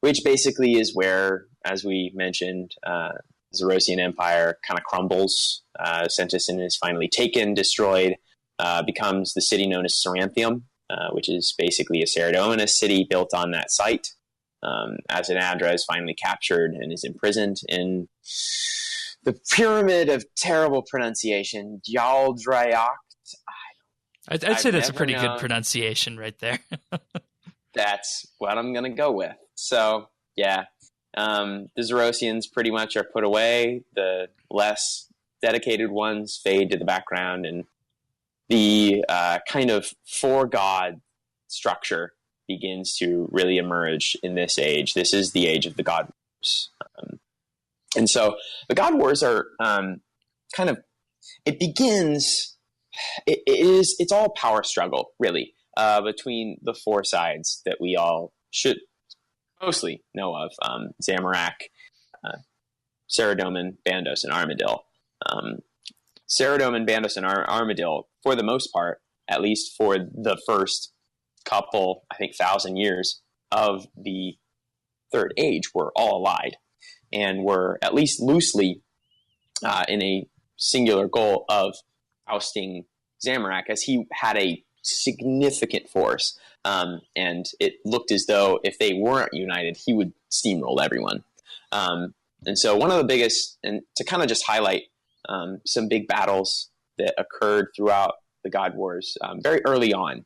which basically is where, as we mentioned, the Zerosian Empire kind of crumbles. Centison is finally taken, destroyed, becomes the city known as Ceranthium, which is basically a Saradominus city built on that site. Azinadra is finally captured and is imprisoned in the Pyramid of Terrible Pronunciation, Djaldrayak. I'd say that's a pretty good pronunciation right there. That's what I'm going to go with. So, yeah, the Zerosians pretty much are put away. The less dedicated ones fade to the background, and the kind of four-god structure begins to really emerge in this age. This is the age of the God Wars. And so the God Wars are it begins, it's all power struggle, really, between the four sides that we all should mostly know of, Zamorak, Ceradomin, Bandos, and Armadil. Ceradomin, Bandos, and Armadil, for the most part, at least for the first couple, I think, 1,000 years of the Third Age, were all allied and were at least loosely in a singular goal of ousting Zamorak, as he had a significant force, and it looked as though if they weren't united, he would steamroll everyone. And so one of the biggest, and to kind of just highlight some big battles that occurred throughout the God Wars, very early on,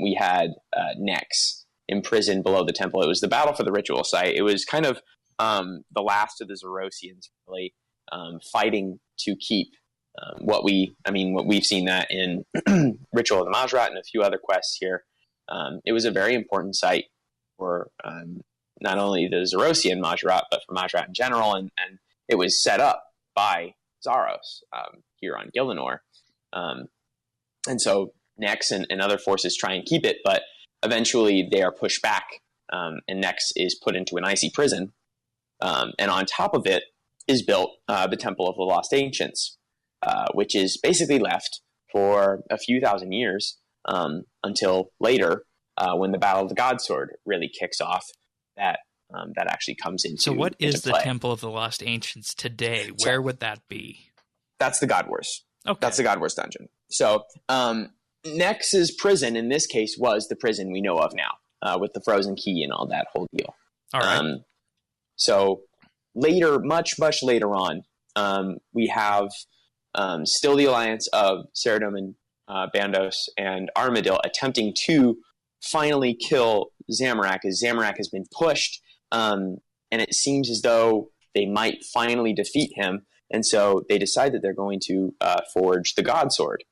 we had Nex imprisoned below the temple. It was the battle for the ritual site. It was kind of the last of the Zerosians really fighting to keep what we've seen that in Ritual of the Majrat and a few other quests here. It was a very important site for not only the Zerosian Majrat, but for Majrat in general, and it was set up by Zaros here on Gielinor. And so Nex and other forces try and keep it, but eventually they are pushed back, and Nex is put into an icy prison. And on top of it is built the Temple of the Lost Ancients, which is basically left for a few thousand years until later, when the Battle of the Godsword really kicks off. That actually comes into So what is the play. Temple of the Lost Ancients today? So, where would that be? That's the God Wars. Okay. That's the God Wars dungeon. So Nex's prison in this case was the prison we know of now, with the frozen key and all that whole deal. All right. So later, much later on, we have still the alliance of Ceradomin, Bandos, and Armadil attempting to finally kill Zamorak, as Zamorak has been pushed, and it seems as though they might finally defeat him, and so they decide that they're going to forge the God Sword.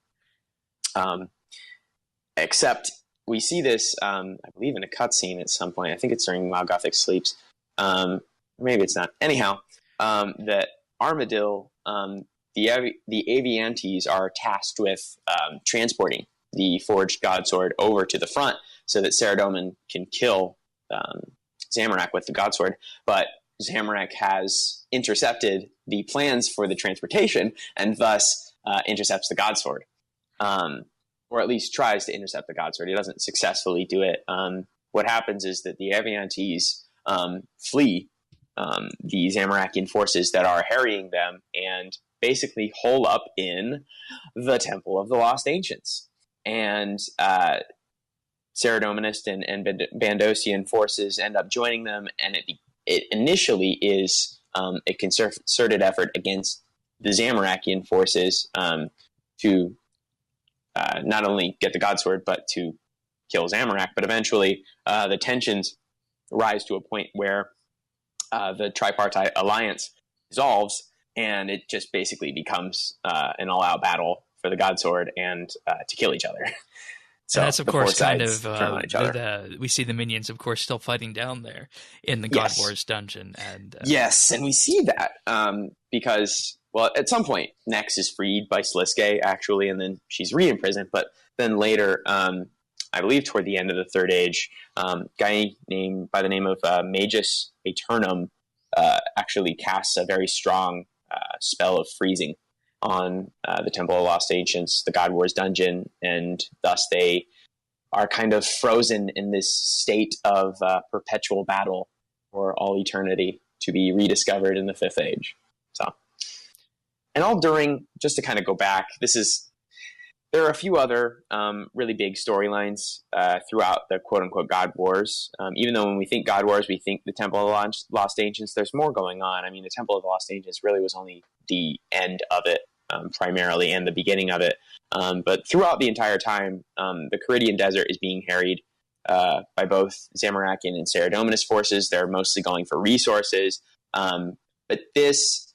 Except we see this, I believe, in a cutscene at some point. I think it's during Malgothic Sleeps. Maybe it's not. Anyhow, that Armadil, the Aviantes are tasked with transporting the forged God Sword over to the front so that Ceradomin can kill Zamorak with the God Sword. But Zamorak has intercepted the plans for the transportation and thus intercepts the God Sword. Or at least tries to intercept the God Sword. He doesn't successfully do it. What happens is that the Aviantes flee the Zamorakian forces that are harrying them and basically hole up in the Temple of the Lost Ancients. And Ceradominist and Bandosian forces end up joining them, and it initially is a concerted effort against the Zamorakian forces to not only get the God Sword, but to kill Zamorak. But eventually the tensions rise to a point where the tripartite alliance dissolves, and it just basically becomes an all-out battle for the God Sword and to kill each other. So and that's, of course, kind of we see the minions, of course, still fighting down there in the God Wars dungeon. And yes, and we see that because, well, at some point, Nex is freed by Sliske, actually, and then she's re-imprisoned. But then later, I believe toward the end of the Third Age, guy named by the name of Magus Aeternum actually casts a very strong spell of freezing on the Temple of Lost Ancients, the God Wars dungeon, and thus they are kind of frozen in this state of perpetual battle for all eternity to be rediscovered in the Fifth Age. So, and all during, just to kind of go back, there are a few other really big storylines throughout the quote-unquote God Wars. Even though when we think God Wars, we think the Temple of the Lost Ancients, there's more going on. I mean, the Temple of the Lost Ancients really was only the end of it, primarily, and the beginning of it. But throughout the entire time, the Caridian Desert is being harried by both Zamorakian and Ceradominist forces. They're mostly going for resources. But this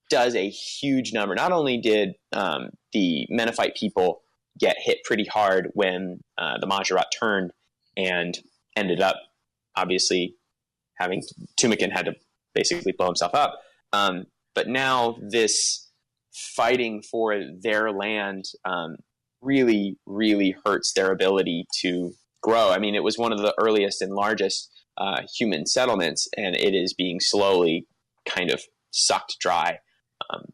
does a huge number. Not only did the Menethite people get hit pretty hard when the Majorat turned and ended up, obviously, having Tumikin had to basically blow himself up. But now this fighting for their land really, really hurts their ability to grow. I mean, it was one of the earliest and largest human settlements, and it is being slowly kind of sucked dry,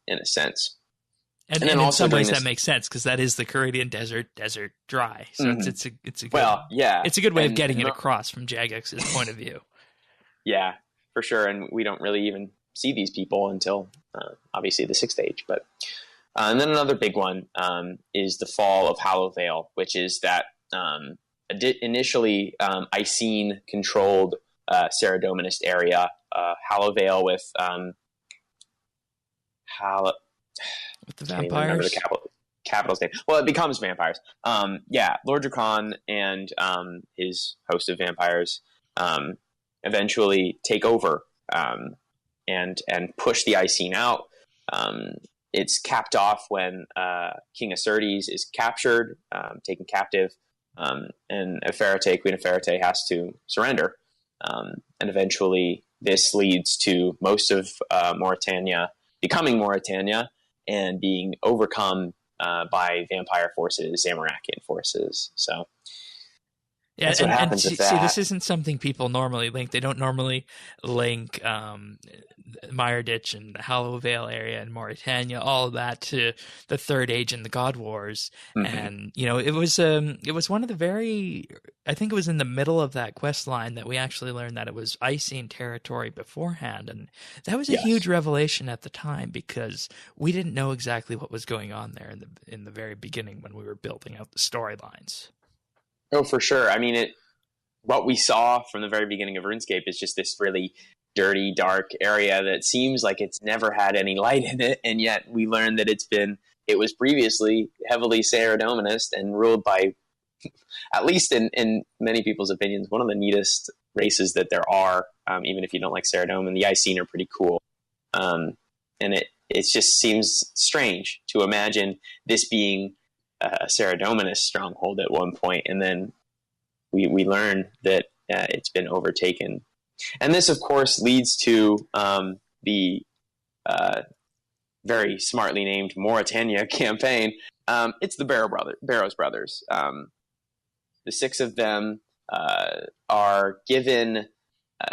in a sense. And then in also some ways during that makes sense, because that is the Canadian desert dry. So Mhm. it's a good, Well, yeah, it's a good way of and getting it across from Jagex's point of view. yeah, for sure. And we don't really even see these people until obviously the sixth age. But and then another big one is the fall of Hollow Vale, which is that initially Icene controlled Saradominist area. Hollow Vale with With the can't even remember vampires? the capital's name. Well, it becomes vampires. Yeah, Lord Drakon and his host of vampires eventually take over and push the Icene out. It's capped off when King Acertes is captured, taken captive, and Queen Eferate, has to surrender. And eventually this leads to most of Mauritania becoming Mauritania and being overcome by vampire forces, Zamorakian forces. So Yeah, that's what happens with that. See, this isn't something people normally link. They don't normally link Mireditch and the Hollow Vale area and Mauritania, all of that, to the Third Age and the God Wars. Mm-hmm. And it was one of the I think it was in the middle of that quest line that we actually learned that it was Icene territory beforehand, and that was a huge revelation at the time, because we didn't know exactly what was going on there in the very beginning when we were building out the storylines. Oh, for sure. I mean, what we saw from the very beginning of RuneScape is just this really dirty, dark area that seems like it's never had any light in it, and yet we learned that it was previously heavily Saradominist and ruled by, at least in many people's opinions, one of the neatest races that there are. Even if you don't like Saradomin, the Icene are pretty cool, and it just seems strange to imagine this being a Saradominist stronghold at one point, and then we learn that it's been overtaken. And this, of course, leads to the very smartly named Mauritania campaign. It's the Barrows brothers. The six of them are given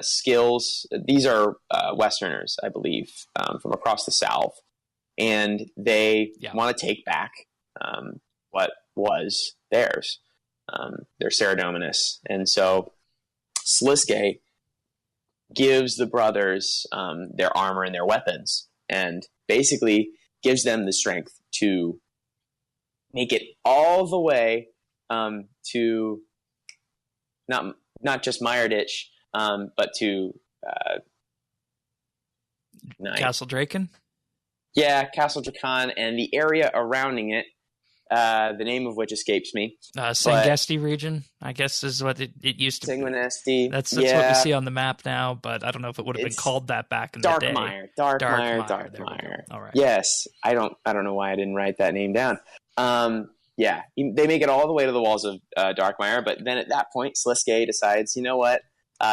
skills. These are Westerners, I believe, from across the South, and they want to take back what was theirs. They're Saradominus. And so Sliske gives the brothers their armor and their weapons, and basically gives them the strength to make it all the way to not just Mireditch, but to Castle Draken? Yeah, Castle Draken and the area surrounding it. The name of which escapes me. Sangesti region, I guess, is what it used to be. Sanguinesti. That's what we see on the map now, but I don't know if it would have been called that back in the day. Darkmire. All right. Yes, I don't know why I didn't write that name down. Yeah, they make it all the way to the walls of Darkmire, but then at that point, Sliske decides, you know what,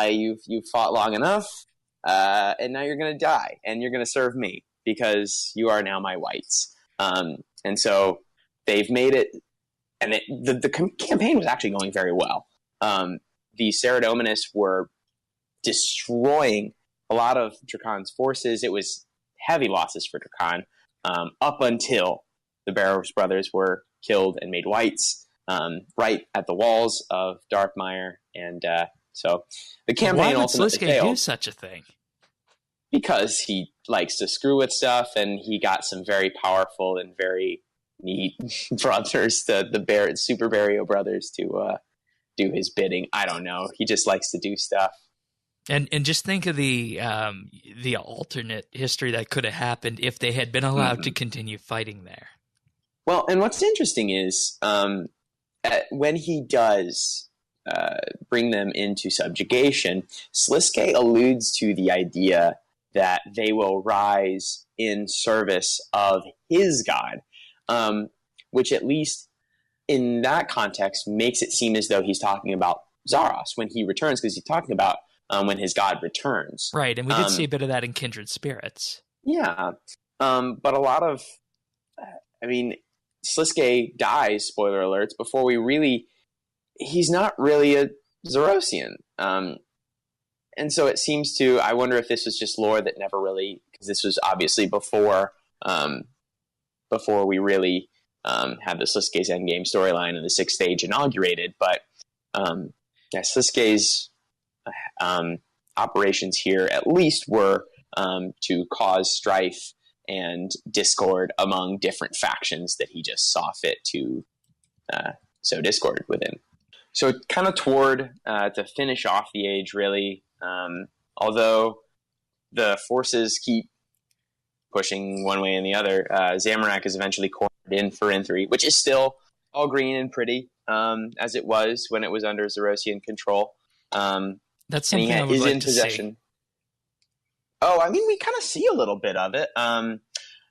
you've fought long enough, and now you're going to die, and you're going to serve me, because you are now my whites. And so they've made it, and the campaign was actually going very well. The Saradominists were destroying a lot of Drakon's forces. It was heavy losses for Drakon, up until the Barrows brothers were killed and made whites, right at the walls of Darkmire. And so the campaign ultimately failed. Why would Sliske do such a thing? Because he likes to screw with stuff, and he got some very powerful and very neat brothers, the Super Barrio brothers, to do his bidding. I don't know. He just likes to do stuff. And just think of the alternate history that could have happened if they had been allowed to continue fighting there. Well, and what's interesting is when he does bring them into subjugation, Sliske alludes to the idea that they will rise in service of his god, which at least in that context makes it seem as though he's talking about Zaros when he returns, because he's talking about when his god returns. Right, and we did see a bit of that in Kindred Spirits. Yeah, but a lot of, Sliske dies, spoiler alerts, before he's not really a Zarosian. and so it seems to. I wonder if this was just lore that never really, because this was obviously before we really had the Slisuke's endgame storyline and the 6th stage inaugurated. But Slisuke's operations here at least were to cause strife and discord among different factions that he just saw fit to sow discord within. So kind of toward to finish off the age, really, although the forces keep pushing one way and the other, Zamorak is eventually cornered in Farinthri, which is still all green and pretty, as it was when it was under Zerosian control. That's something I would like to see. Oh, I mean, we kind of see a little bit of it.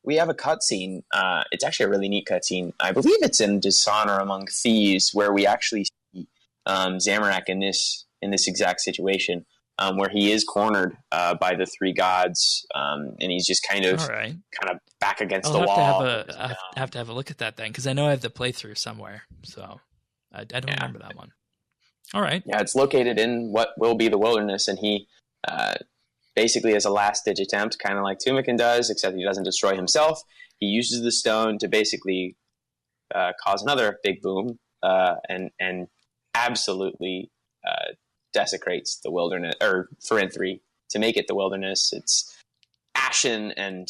We have a cutscene. It's actually a really neat cutscene. I believe it's in Dishonor Among Thieves, where we actually see Zamorak in this exact situation, where he is cornered by the 3 gods, and he's just kind of back against the wall. I have to have a look at that then, because I know I have the playthrough somewhere, so I don't remember that one. All right. Yeah, it's located in what will be the wilderness, and he basically, as a last-ditch attempt, kind of like Tumikin does, except he doesn't destroy himself, he uses the stone to basically cause another big boom and absolutely desecrates the wilderness, or Farinthri, to make it the wilderness. It's ashen, and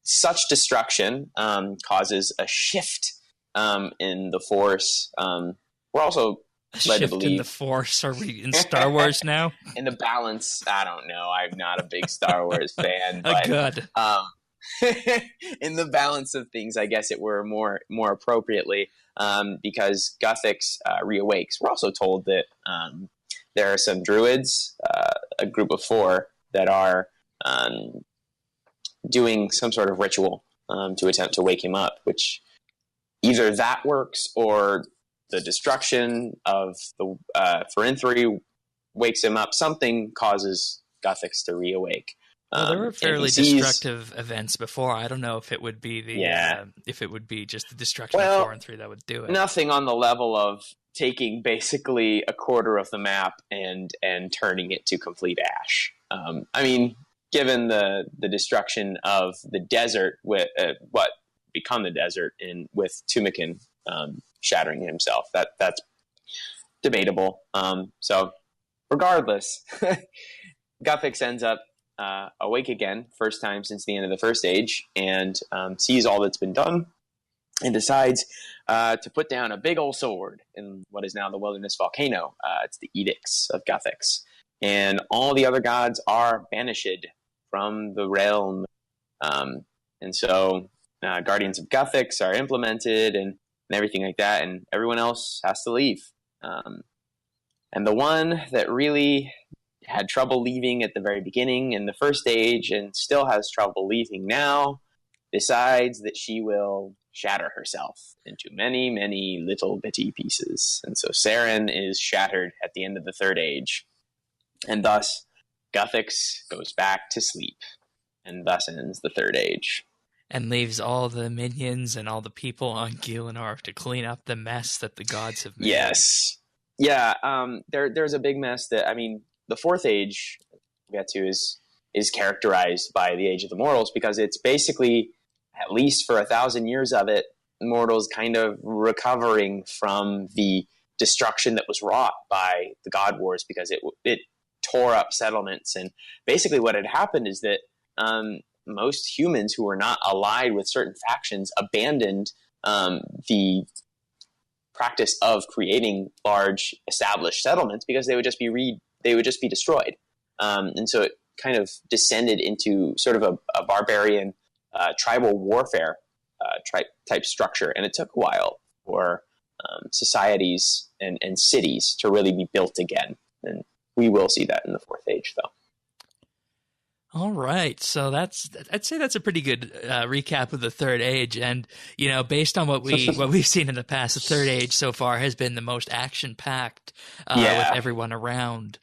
such destruction causes a shift in the Force. We're also led to believe in the Force. Are we in Star Wars now? In the balance, I don't know. I'm not a big Star Wars fan, but good. In the balance of things, I guess it were more appropriately, because Guthix reawakes. We're also told that there are some druids, a group of 4, that are doing some sort of ritual to attempt to wake him up, which either that works or the destruction of the Farinthri wakes him up. Something causes Guthix to reawake. Well, there were fairly destructive events before. I don't know if it would be if it would be just the destruction of 4 and 3 that would do it. Nothing on the level of taking basically a quarter of the map and turning it to complete ash. I mean, given the destruction of the desert with what become the desert with Tumikin shattering himself, that's debatable. So regardless, Guthix ends up awake again, first time since the end of the First Age, and sees all that's been done, and decides to put down a big old sword in what is now the Wilderness Volcano. It's the Edicts of Guthix, and all the other gods are banished from the realm, and so Guardians of Guthix are implemented and everything like that, and everyone else has to leave. And the one that really had trouble leaving at the very beginning in the First Age and still has trouble leaving now decides that she will shatter herself into many, many little bitty pieces. And so Saren is shattered at the end of the Third Age. And thus, Guthix goes back to sleep. And thus ends the Third Age. And leaves all the minions and all the people on Gielinor to clean up the mess that the gods have made. Yes. Yeah, there's a big mess that, I mean, the Fourth Age we get to is characterized by the Age of the Mortals, because it's basically, at least for 1,000 years of it, mortals kind of recovering from the destruction that was wrought by the God Wars, because it tore up settlements. And basically what had happened is that most humans who were not allied with certain factions abandoned the practice of creating large established settlements, because they would just be destroyed. And so it kind of descended into sort of a barbarian tribal warfare type structure. And it took a while for societies and cities to really be built again. And we will see that in the Fourth Age, though. All right, so I'd say that's a pretty good recap of the Third Age, and based on what we've seen in the past, the Third Age so far has been the most action packed with everyone around.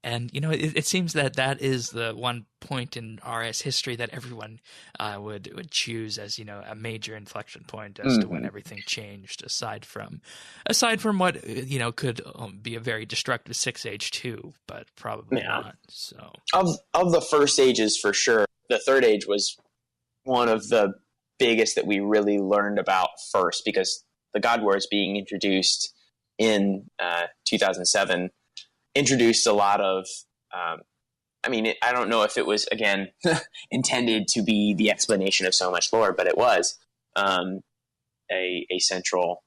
And, it seems that that is the one point in RS history that everyone would choose as, a major inflection point as to when everything changed, aside from what, could be a very destructive 6 age too, but probably not. So of the first ages, for sure, the third age was one of the biggest that we really learned about first, because the God Wars being introduced in 2007 introduced a lot of, I don't know if it was, again, intended to be the explanation of so much lore, but it was a central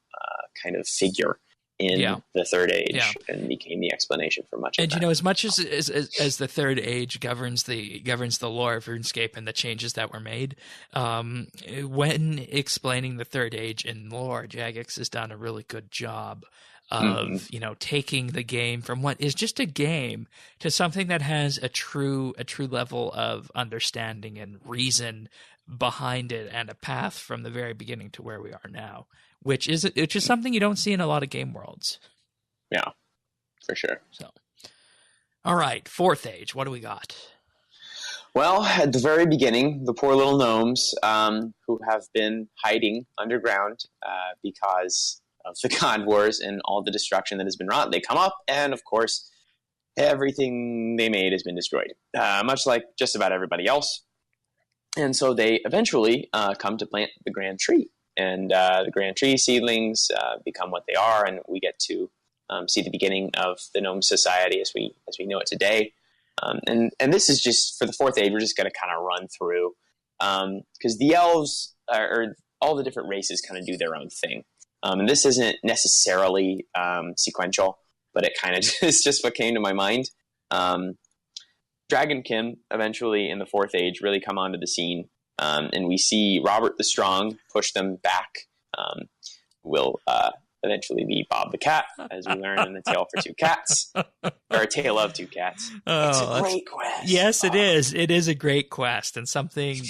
kind of figure in the third age and became the explanation for much of that. And, as much as the third age governs the lore of RuneScape and the changes that were made, when explaining the third age in lore, Jagex has done a really good job of taking the game from what is just a game to something that has a true level of understanding and reason behind it, and a path from the very beginning to where we are now, which is something you don't see in a lot of game worlds. Yeah, for sure. So, all right, fourth age, what do we got? Well, at the very beginning, the poor little gnomes who have been hiding underground because of the God Wars and all the destruction that has been wrought, they come up, and of course, everything they made has been destroyed, much like just about everybody else. And so they eventually come to plant the Grand Tree, and the Grand Tree seedlings become what they are, and we get to see the beginning of the gnome society as we know it today. And this is just for the fourth age. We're just going to kind of run through because the elves or all the different races kind of do their own thing. And this isn't necessarily sequential, but it kind of is just what came to my mind. Dragonkin eventually in the fourth age really come onto the scene, and we see Robert the Strong push them back. Will eventually be Bob the Cat, as we learn in the Tale for Two Cats, or a Tale of Two Cats. It's a great quest. Yes, it is. It is a great quest, and something.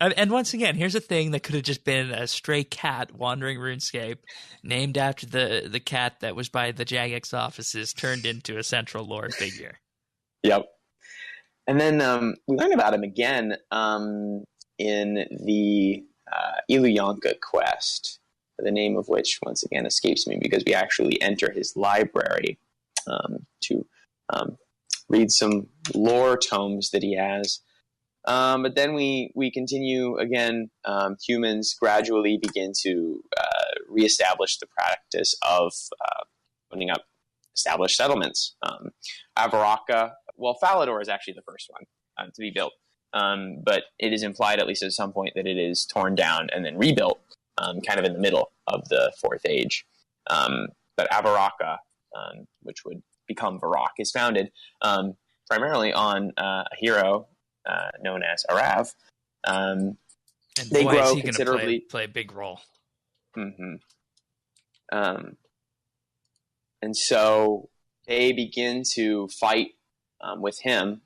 And once again, here's a thing that could have just been a stray cat wandering RuneScape, named after the cat that was by the Jagex offices, turned into a central lore figure. Yep. And then we learn about him again in the Illuyanka quest, the name of which, once again, escapes me, because we actually enter his library to read some lore tomes that he has. But then we continue again. Humans gradually begin to reestablish the practice of putting up established settlements. Avaraka, well, Falador is actually the first one to be built, but it is implied, at least at some point, that it is torn down and then rebuilt, kind of in the middle of the fourth age. But Avaraka, which would become Varrock, is founded primarily on a hero known as Arav. And they boy, grow is he considerably. Play a big role. Mm-hmm. And so they begin to fight with him,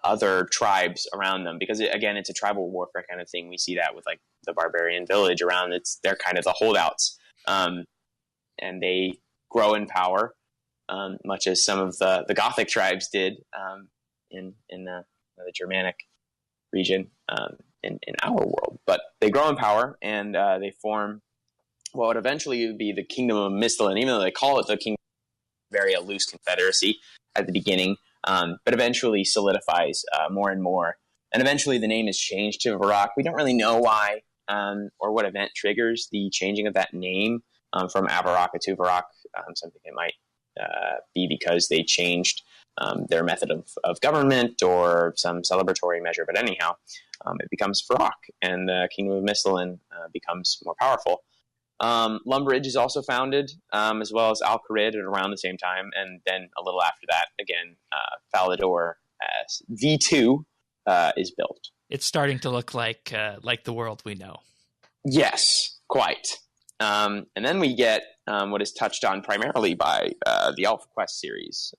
other tribes around them, because it's a tribal warfare kind of thing. We see that with like the barbarian village around. They're kind of the holdouts, and they grow in power, much as some of the Gothic tribes did in the Germanic region in our world. But they grow in power, and they form what would eventually be the Kingdom of Mistlin. Even though they call it the Kingdom, very a loose confederacy at the beginning, but eventually solidifies more and more. And eventually the name is changed to Varrock. We don't really know why or what event triggers the changing of that name from Avaraka to Varrock. Something it might be because they changed their method of government or some celebratory measure. But anyhow, it becomes Varrock, and the Kingdom of Mistlin becomes more powerful. Lumbridge is also founded, as well as Al-Kharid at around the same time, and then a little after that, again, Falador as V2 is built. It's starting to look like the world we know. Yes, quite. And then we get what is touched on primarily by the Alpha Quest series.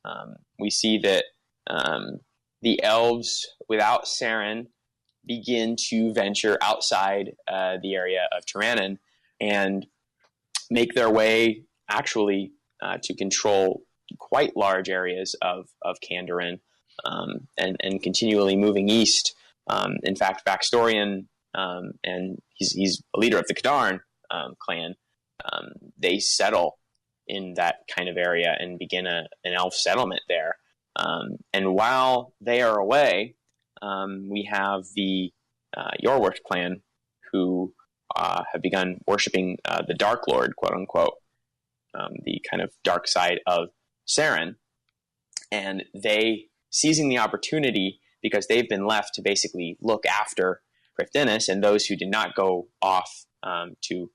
We see that the elves, without Saren, begin to venture outside the area of Tyrannon and make their way actually to control quite large areas of Kandarin, and continually moving east. In fact, Baxtorian, and he's a leader of the Kadarn clan. They settle in that kind of area and begin an elf settlement there. And while they are away, we have the Yorwart clan, who have begun worshiping the Dark Lord, quote unquote, the kind of dark side of Saren. And they, seizing the opportunity, because they've been left to basically look after Cryptinus and those who did not go off to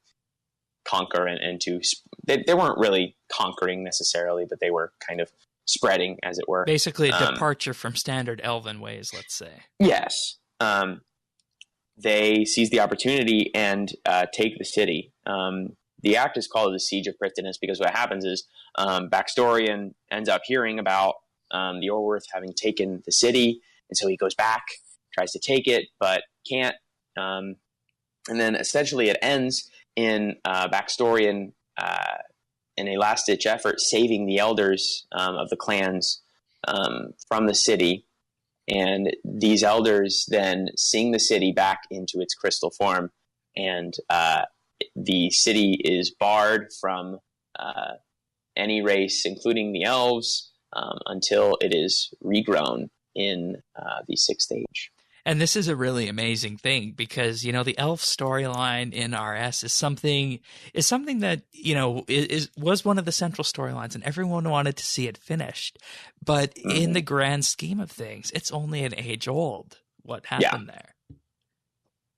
conquer and to they weren't really conquering necessarily, but they were kind of spreading, as it were. Basically a departure from standard elven ways, let's say. Yes. They seize the opportunity and take the city. The act is called the Siege of Cryptinus because what happens is Baxtorian ends up hearing about the Orworth having taken the city, and so he goes back, tries to take it, but can't. And then essentially it ends in Baxtorian, in a last-ditch effort, saving the elders of the clans from the city. And these elders then sing the city back into its crystal form. And the city is barred from any race, including the elves, until it is regrown in the sixth age. And this is a really amazing thing because, you know, the elf storyline in RS is something that, you know, was one of the central storylines and everyone wanted to see it finished. But in the grand scheme of things, it's only an age old what happened there.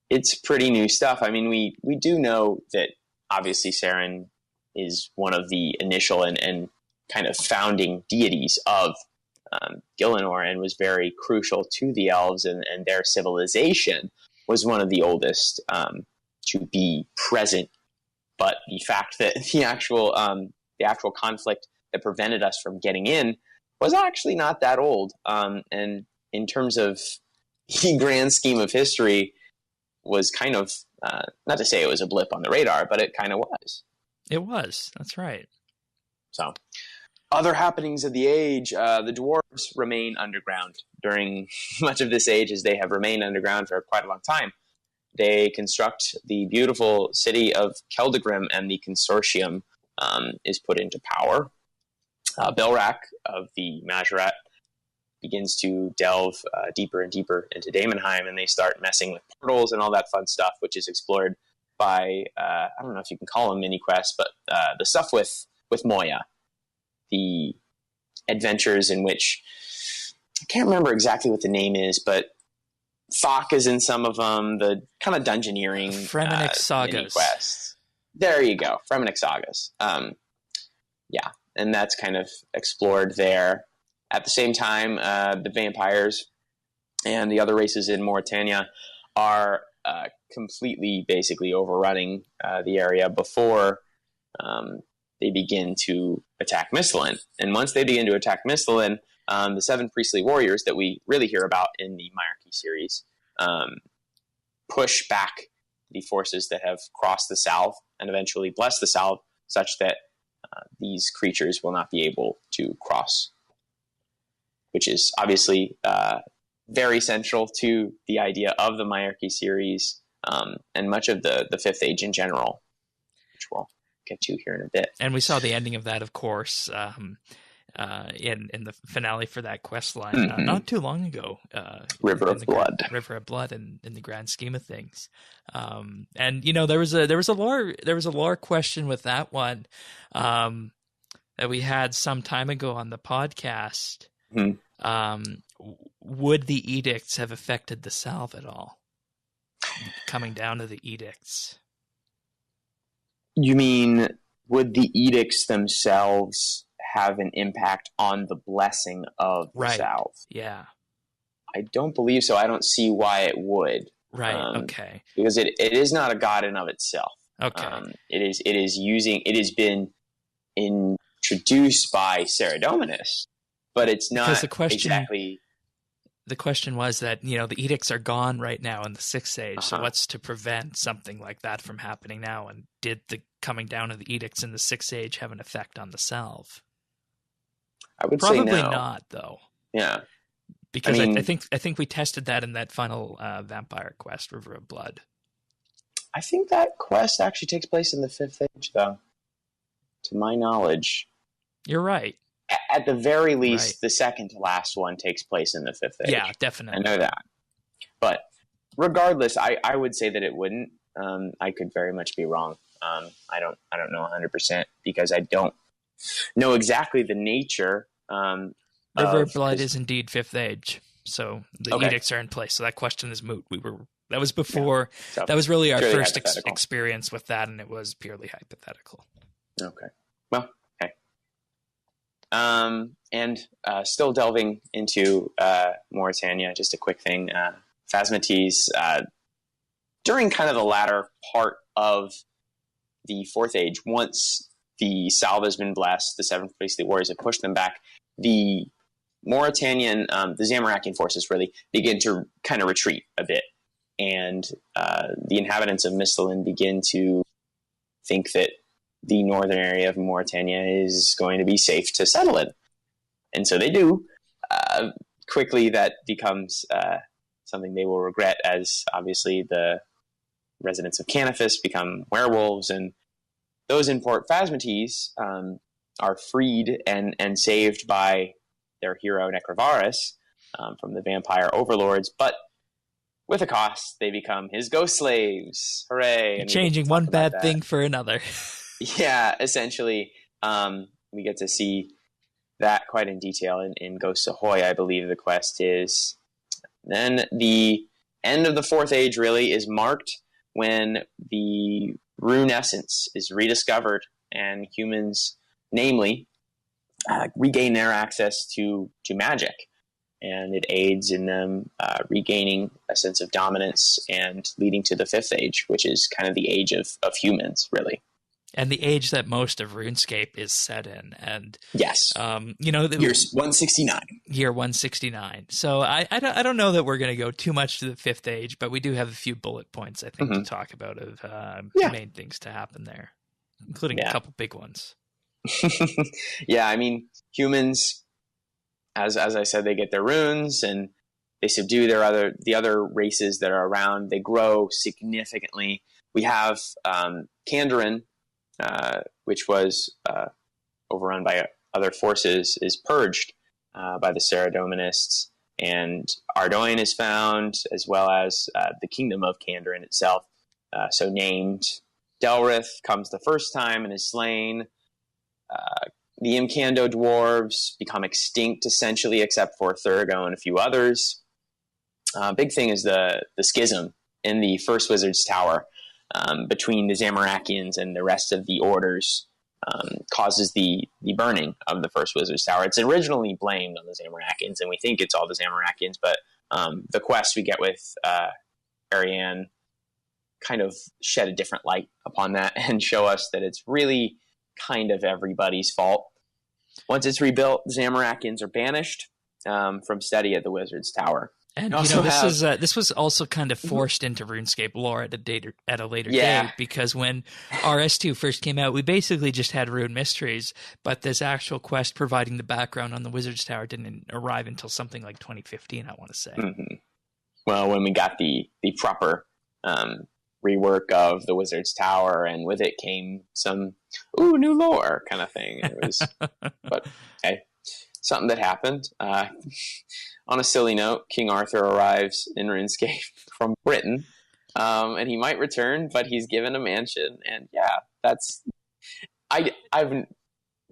It's pretty new stuff. I mean, we do know that obviously Saren is one of the initial and kind of founding deities of Gielinor, and was very crucial to the elves, and their civilization was one of the oldest to be present. But the fact that the actual conflict that prevented us from getting in was actually not that old. And in terms of the grand scheme of history, was kind of, not to say it was a blip on the radar, but it kind of was. It was. That's right. So, other happenings of the age, the dwarves remain underground during much of this age, as they have remained underground for quite a long time. They construct the beautiful city of Keldegrim, and the consortium is put into power. Belrak of the Majorat begins to delve deeper and deeper into Daemonheim, and they start messing with portals and all that fun stuff, which is explored by, I don't know if you can call them mini quests, but the stuff with Moya. The adventures in which, I can't remember exactly what the name is, but Thok is in some of them, the kind of dungeoneering Fremennik Sagas. mini quests. There you go, Fremennik Sagas. And that's kind of explored there. At the same time, the vampires and the other races in Mauritania are completely basically overrunning the area before they begin to attack Mistlin. And once they begin to attack Mistlin, the seven priestly warriors that we really hear about in the Myarchy series push back the forces that have crossed the south and eventually bless the south, such that these creatures will not be able to cross, which is obviously very central to the idea of the Myarchy series and much of the Fifth Age in general, which we'll get to here in a bit. And we saw the ending of that, of course, in the finale for that quest line not too long ago. River of Blood in the grand scheme of things. And you know, there was a lore question with that one that we had some time ago on the podcast. Would the edicts have affected the salve at all? Coming down to the edicts. You mean, would the edicts themselves have an impact on the blessing of the salve? Yeah. I don't believe so. I don't see why it would. Right. Okay. Because it is not a god in of itself. Okay. It has been introduced by Saradominus, but it's not exactly. The question was that, you know, the edicts are gone right now in the Sixth Age, so what's to prevent something like that from happening now? And did the coming down of the edicts in the Sixth Age have an effect on the salve? I would say Probably no. not, though. Yeah. Because I mean, I think we tested that in that final vampire quest, River of Blood. I think that quest actually takes place in the 5th age, though, to my knowledge. You're right. At the very least, the second to last one takes place in the 5th age. Yeah, definitely. I know that. But regardless, I would say that it wouldn't. I could very much be wrong. I don't know 100% because I don't know exactly the nature. River of Blood is indeed 5th age, so the edicts are in place. So that question is moot. That was before. Yeah. So that was really our first experience with that, and it was purely hypothetical. Okay. Well, okay. And still delving into Mauritania, just a quick thing. Phasmates, during kind of the latter part of the 4th age, once the salve has been blessed, the 7th priestly warriors have pushed them back, the Mauritanian, the Zamorakian forces really begin to kind of retreat a bit. And the inhabitants of Mistalin begin to think that the northern area of Mauritania is going to be safe to settle in. And so they do. Quickly, that becomes something they will regret, as obviously the residents of Canifis become werewolves, and those in Port Phasmates are freed and saved by their hero Necrovarus from the vampire overlords, but with a cost, they become his ghost slaves. Hooray! And changing one bad thing for another. Yeah, essentially, we get to see that quite in detail in Ghosts Ahoy, I believe the quest is. Then the end of the 4th age really is marked when the rune essence is rediscovered and humans, namely, regain their access to magic. And it aids in them regaining a sense of dominance and leading to the 5th age, which is kind of the age of humans, really. And the age that most of RuneScape is set in. And yes, year 169. Year 169. So I don't know that we're going to go too much to the 5th age, but we do have a few bullet points, I think, to talk about of main things to happen there, including a couple big ones. Yeah, I mean, humans, as I said, they get their runes and they subdue the other races that are around. They grow significantly. We have Kandarin, which was overrun by other forces, is purged by the Saradominists, and Ardoin is found, as well as the kingdom of Kandarin itself, so named. Delrith comes the first time and is slain. The Imkando dwarves become extinct, essentially, except for Thurgo and a few others. Big thing is the schism in the first Wizard's Tower between the Zamorakians and the rest of the orders causes the burning of the first Wizard's Tower. It's originally blamed on the Zamorakians, and we think it's all the Zamorakians, but the quest we get with Ariane kind of shed a different light upon that and show us that it's really kind of everybody's fault. Once it's rebuilt, the Zamorakians are banished from study at the Wizard's Tower. And this was also kind of forced into RuneScape lore at a later date, because when RS2 first came out, we basically just had Rune Mysteries, but this actual quest providing the background on the Wizard's Tower didn't arrive until something like 2015, I want to say. Mm-hmm. Well, when we got the proper rework of the Wizard's Tower, and with it came some new lore kind of thing. It was, but hey, something that happened. On a silly note, King Arthur arrives in RuneScape from Britain, and he might return, but he's given a mansion, and I've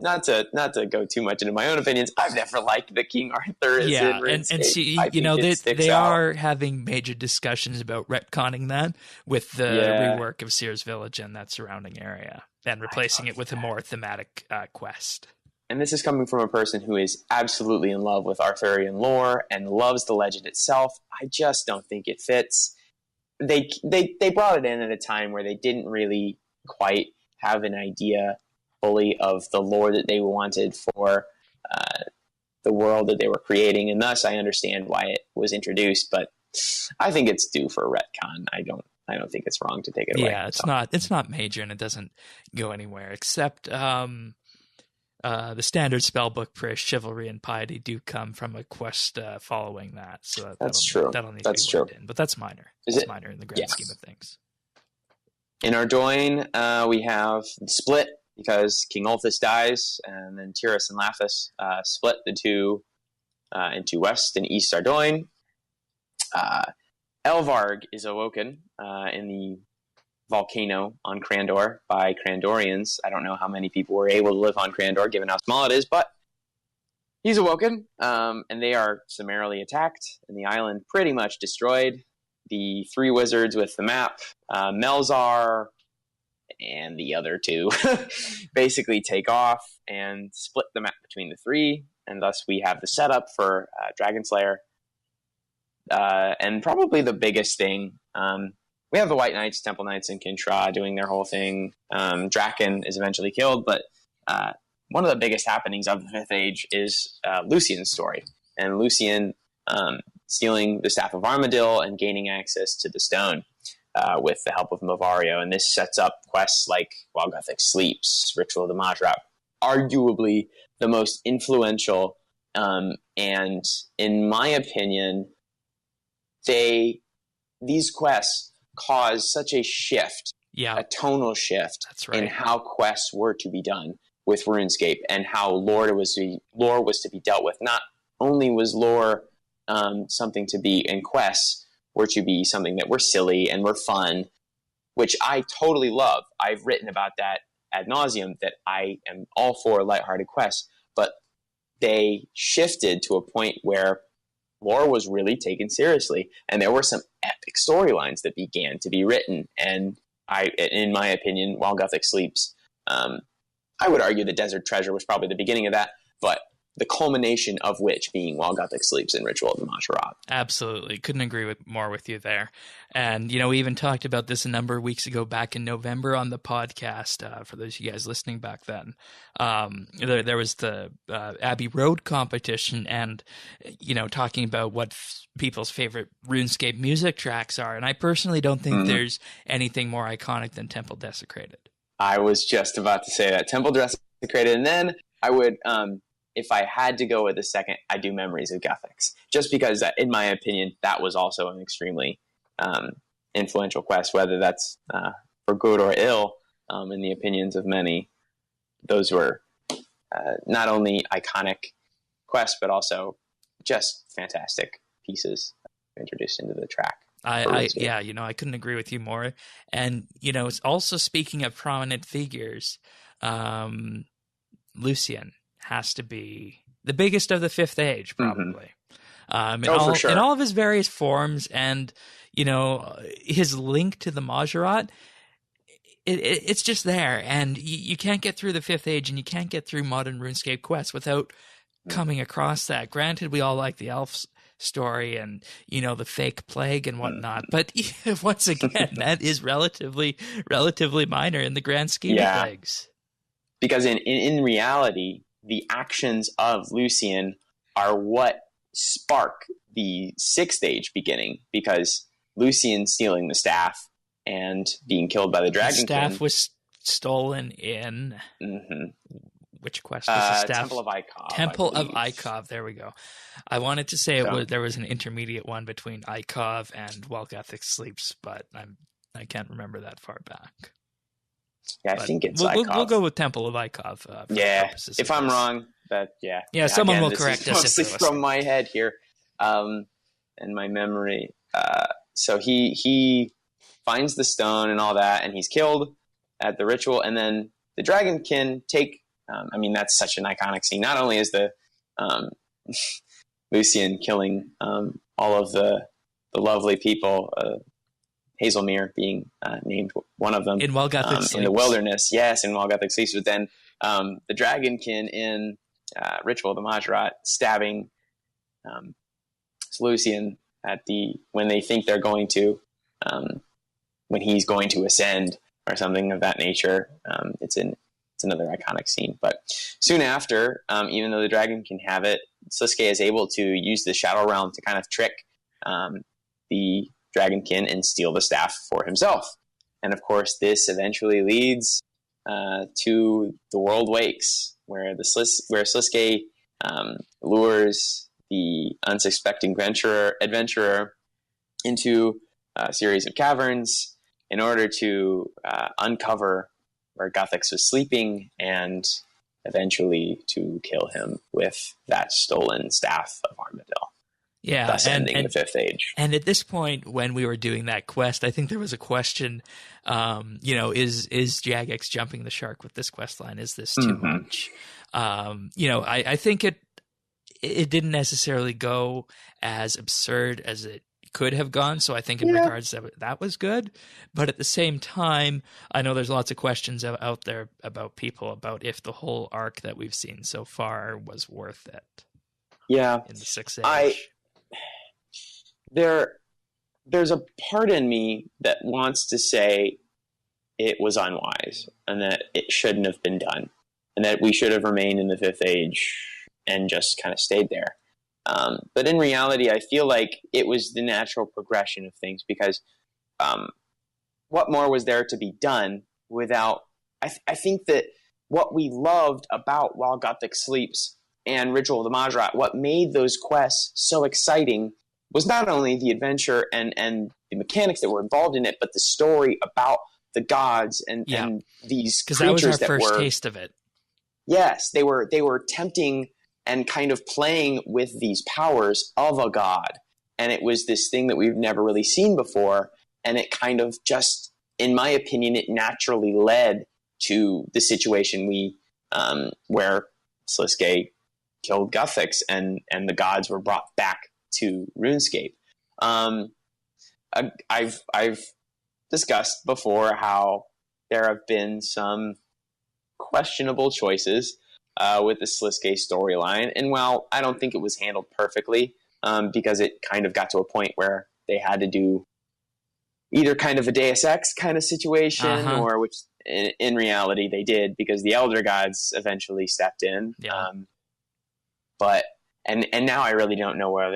not to go too much into my own opinions. I've never liked that King Arthur is in RuneScape. And see, they are having major discussions about retconning that with the rework of Sears Village and that surrounding area, and replacing it with a more thematic quest. And this is coming from a person who is absolutely in love with Arthurian lore and loves the legend itself. I just don't think it fits. They brought it in at a time where they didn't really quite have an idea fully of the lore that they wanted for the world that they were creating, and thus I understand why it was introduced. But I think it's due for a retcon. I don't think it's wrong to take it away. Yeah, it's not major, and it doesn't go anywhere except. the standard spellbook for chivalry and piety do come from a quest following that, so That's true. that'll need That's to be true. worked in. But that's minor. Is It's it? minor in the grand Yeah. scheme of things. In Ardoin, we have the split because King Ulthus dies, and then Tyrus and Lathis split the two into West and East Ardoin. Elvarg is awoken in the volcano on Crandor by Crandorians. I don't know how many people were able to live on Crandor, given how small it is, but he's awoken, and they are summarily attacked, and the island pretty much destroyed. The three wizards with the map, Melzar and the other two, basically take off and split the map between the three, and thus we have the setup for Dragon Slayer. And probably the biggest thing, we have the White Knights, Temple Knights, and Kintra doing their whole thing. Draken is eventually killed, but one of the biggest happenings of the Fifth Age is Lucian's story. And Lucian stealing the Staff of Armadil and gaining access to the stone with the help of Mavario. And this sets up quests like While Gothic Sleeps, Ritual of the Majrat, arguably the most influential. And in my opinion, these quests cause such a shift, a tonal shift in how quests were to be done with RuneScape and how lore was to be dealt with. Not only was lore something to be, and quests were to be something that were silly and were fun, which I totally love. I've written about that ad nauseum, that I am all for lighthearted quests, but they shifted to a point where lore was really taken seriously, and there were some epic storylines that began to be written. And in my opinion, While Gothic Sleeps, I would argue the Desert Treasure was probably the beginning of that, but the culmination of which being While Gothic Sleeps and Ritual of the Majrat. Absolutely. Couldn't agree more with you there. And, we even talked about this a number of weeks ago back in November on the podcast, for those of you guys listening back then. There was the Abbey Road competition and, talking about what people's favorite RuneScape music tracks are. And I personally don't think there's anything more iconic than Temple Desecrated. I was just about to say that. Temple Desecrated. And then I would... if I had to go with a second, I do Memories of Gothics, just because, in my opinion, that was also an extremely influential quest, whether that's for good or ill, in the opinions of many. Those were not only iconic quests, but also just fantastic pieces introduced into the track. I couldn't agree with you more. And, it's also, speaking of prominent figures, Lucian has to be the biggest of the Fifth Age, probably. For sure. In all of his various forms, and his link to the Majrat, it's just there, and you can't get through the Fifth Age, and you can't get through modern RuneScape quests without coming across that. Granted, we all like the elf story and the fake plague and whatnot, but once again, that is relatively minor in the grand scheme of things. Because in reality, the actions of Lucian are what spark the Sixth Age beginning, because Lucian stealing the staff and being killed by the Dragon King. The staff was stolen in... Which quest was the staff? Temple of Ikov. Temple of Ikov, there we go. I wanted to say there was an intermediate one between Ikov and While Gothic Sleeps, but I can't remember that far back. Yeah, I think it's Ikov. We'll go with Temple of Ikov. If I'm wrong, someone will correct us. Mostly from my head here, and my memory. So he finds the stone and all that, and he's killed at the ritual, and then the Dragonkin take. That's such an iconic scene. Not only is the Lucian killing all of the lovely people. Hazelmere being named one of them in While Gothic Sleeps. In the wilderness, yes, in While Gothic Sleeps. But then the Dragonkin in Ritual of the Majrat stabbing Lucian when they think they're going to when he's going to ascend or something of that nature. It's another iconic scene. But soon after, even though the dragon can have it, Sasuke is able to use the Shadow Realm to kind of trick the Dragonkin and steal the staff for himself. And of course, this eventually leads to The World Wakes, where Sliske lures the unsuspecting adventurer into a series of caverns in order to uncover where Guthix was sleeping and eventually to kill him with that stolen staff of Armadil. Yeah, thus ending the Fifth Age. And at this point, when we were doing that quest, I think there was a question, is Jagex jumping the shark with this quest line? Is this too much? I think it didn't necessarily go as absurd as it could have gone. So I think in regards to that was good. But at the same time, I know there's lots of questions out there about people about if the whole arc that we've seen so far was worth it. Yeah. In the Sixth Age. There's a part in me that wants to say it was unwise and that it shouldn't have been done and that we should have remained in the Fifth Age and just kind of stayed there. But in reality, I feel like it was the natural progression of things because what more was there to be done without... I think that what we loved about While Guthix Sleeps and Ritual of the Majrat, what made those quests so exciting was not only the adventure and the mechanics that were involved in it, but the story about the gods and these creatures. Because that was our first taste of it. Yes, they were tempting and kind of playing with these powers of a god. And it was this thing that we've never really seen before. And it kind of just, in my opinion, it naturally led to the situation where Sliske killed Guthix and the gods were brought back to RuneScape. I've discussed before how there have been some questionable choices with the Sliske storyline, and while I don't think it was handled perfectly, because it kind of got to a point where they had to do either kind of a Deus Ex kind of situation, or which in reality they did because the Elder Gods eventually stepped in. Yeah. But And now I really don't know where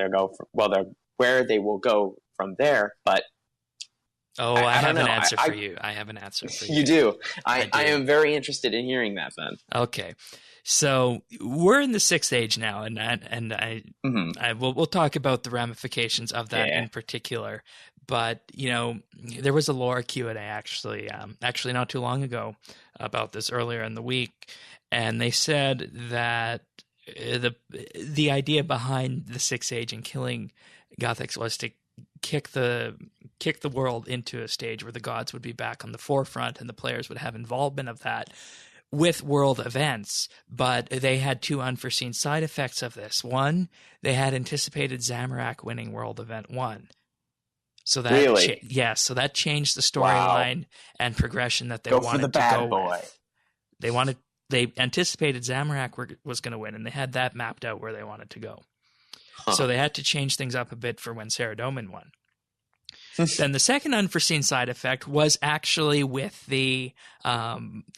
they will go from there. But I have an answer for you. I have an answer for you. You do. I am very interested in hearing that, Ben. Okay, so we're in the Sixth Age now, and we'll talk about the ramifications of that in particular. But there was a lore Q&A actually not too long ago about this earlier in the week, and they said that the idea behind the Sixth Age and killing Guthix was to kick the world into a stage where the gods would be back on the forefront and the players would have involvement of that with world events. But they had two unforeseen side effects of this. One, they had anticipated Zamorak winning World Event 1. So that really? So that changed the storyline and progression that they wanted for the to bad go boy. with. They anticipated Zamorak was going to win, and they had that mapped out where they wanted to go. So they had to change things up a bit for when Saradomin won. Then the second unforeseen side effect was actually with the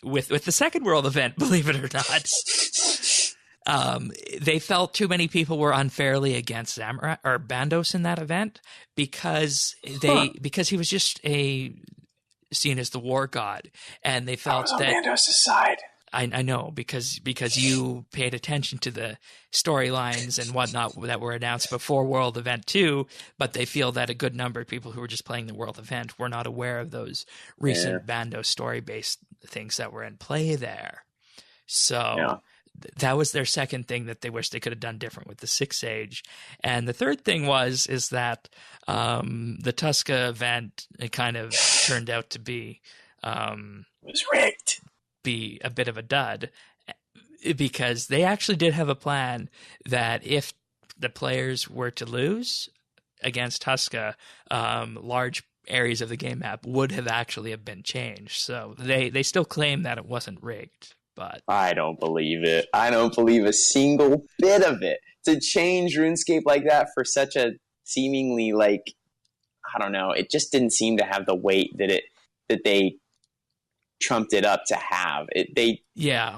with the second world event, believe it or not. They felt too many people were unfairly against Zamorak or Bandos in that event because he was just seen as the war god, and they felt that Bandos' side. I know because you paid attention to the storylines and whatnot that were announced before World Event 2, but they feel that a good number of people who were just playing the World Event were not aware of those recent Bando story-based things that were in play there. So that was their second thing that they wish they could have done different with the Sixth Age. And the third thing is that the Tuska event, it kind of turned out to be was rigged. Be a bit of a dud because they actually did have a plan that if the players were to lose against Tuska, large areas of the game map would have actually been changed. So they still claim that it wasn't rigged, but I don't believe it. I don't believe a single bit of it. To change RuneScape like that for such a seemingly I don't know, it just didn't seem to have the weight that they trumped it up to have it. They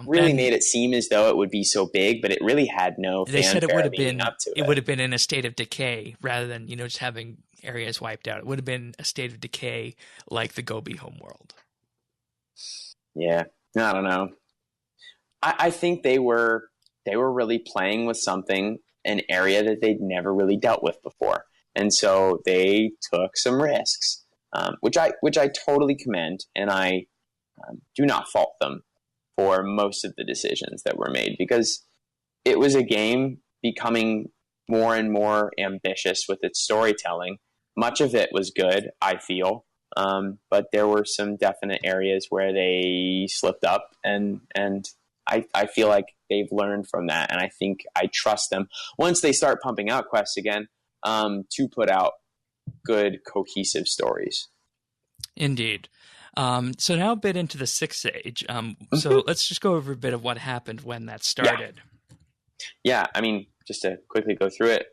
really made it seem as though it would be so big, but it really had no fanfare. They said it would have been up to it would have been in a state of decay rather than just having areas wiped out. It would have been a state of decay like the Gobi homeworld. Yeah, I don't know. I think they were really playing with something, an area that they'd never really dealt with before, and so they took some risks, which I totally commend, and I do not fault them for most of the decisions that were made, because it was a game becoming more and more ambitious with its storytelling. Much of it was good, I feel, but there were some definite areas where they slipped up, and I feel like they've learned from that, and I think I trust them once they start pumping out quests again, to put out good, cohesive stories. Indeed. So now a bit into the Sixth Age. So let's just go over a bit of what happened when that started. Yeah, I mean, just to quickly go through it,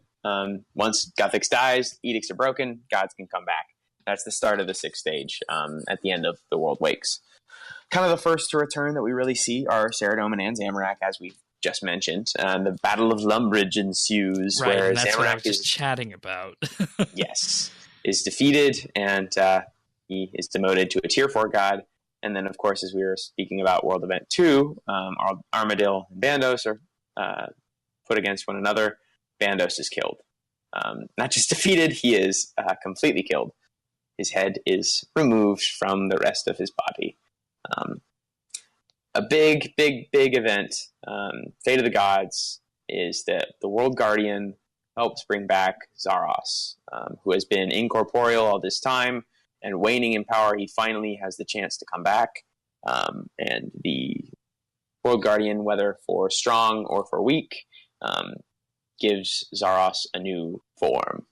once Guthix dies, edicts are broken, gods can come back. That's the start of the Sixth Stage, at the end of The World Wakes. Kind of the first to return that we really see are Saradomin and Zamorak, as we just mentioned. The Battle of Lumbridge ensues, right, where and that's Zamorak what I was just chatting about. yes, is defeated, and he is demoted to a Tier 4 god. And then, of course, as we were speaking about World Event 2, Armadil and Bandos are put against one another. Bandos is killed. Not just defeated, he is completely killed. His head is removed from the rest of his body. A big event, Fate of the Gods, is that the World Guardian helps bring back Zaros, who has been incorporeal all this time and waning in power. He finally has the chance to come back, and the World Guardian, whether for strong or for weak, gives Zaros a new form.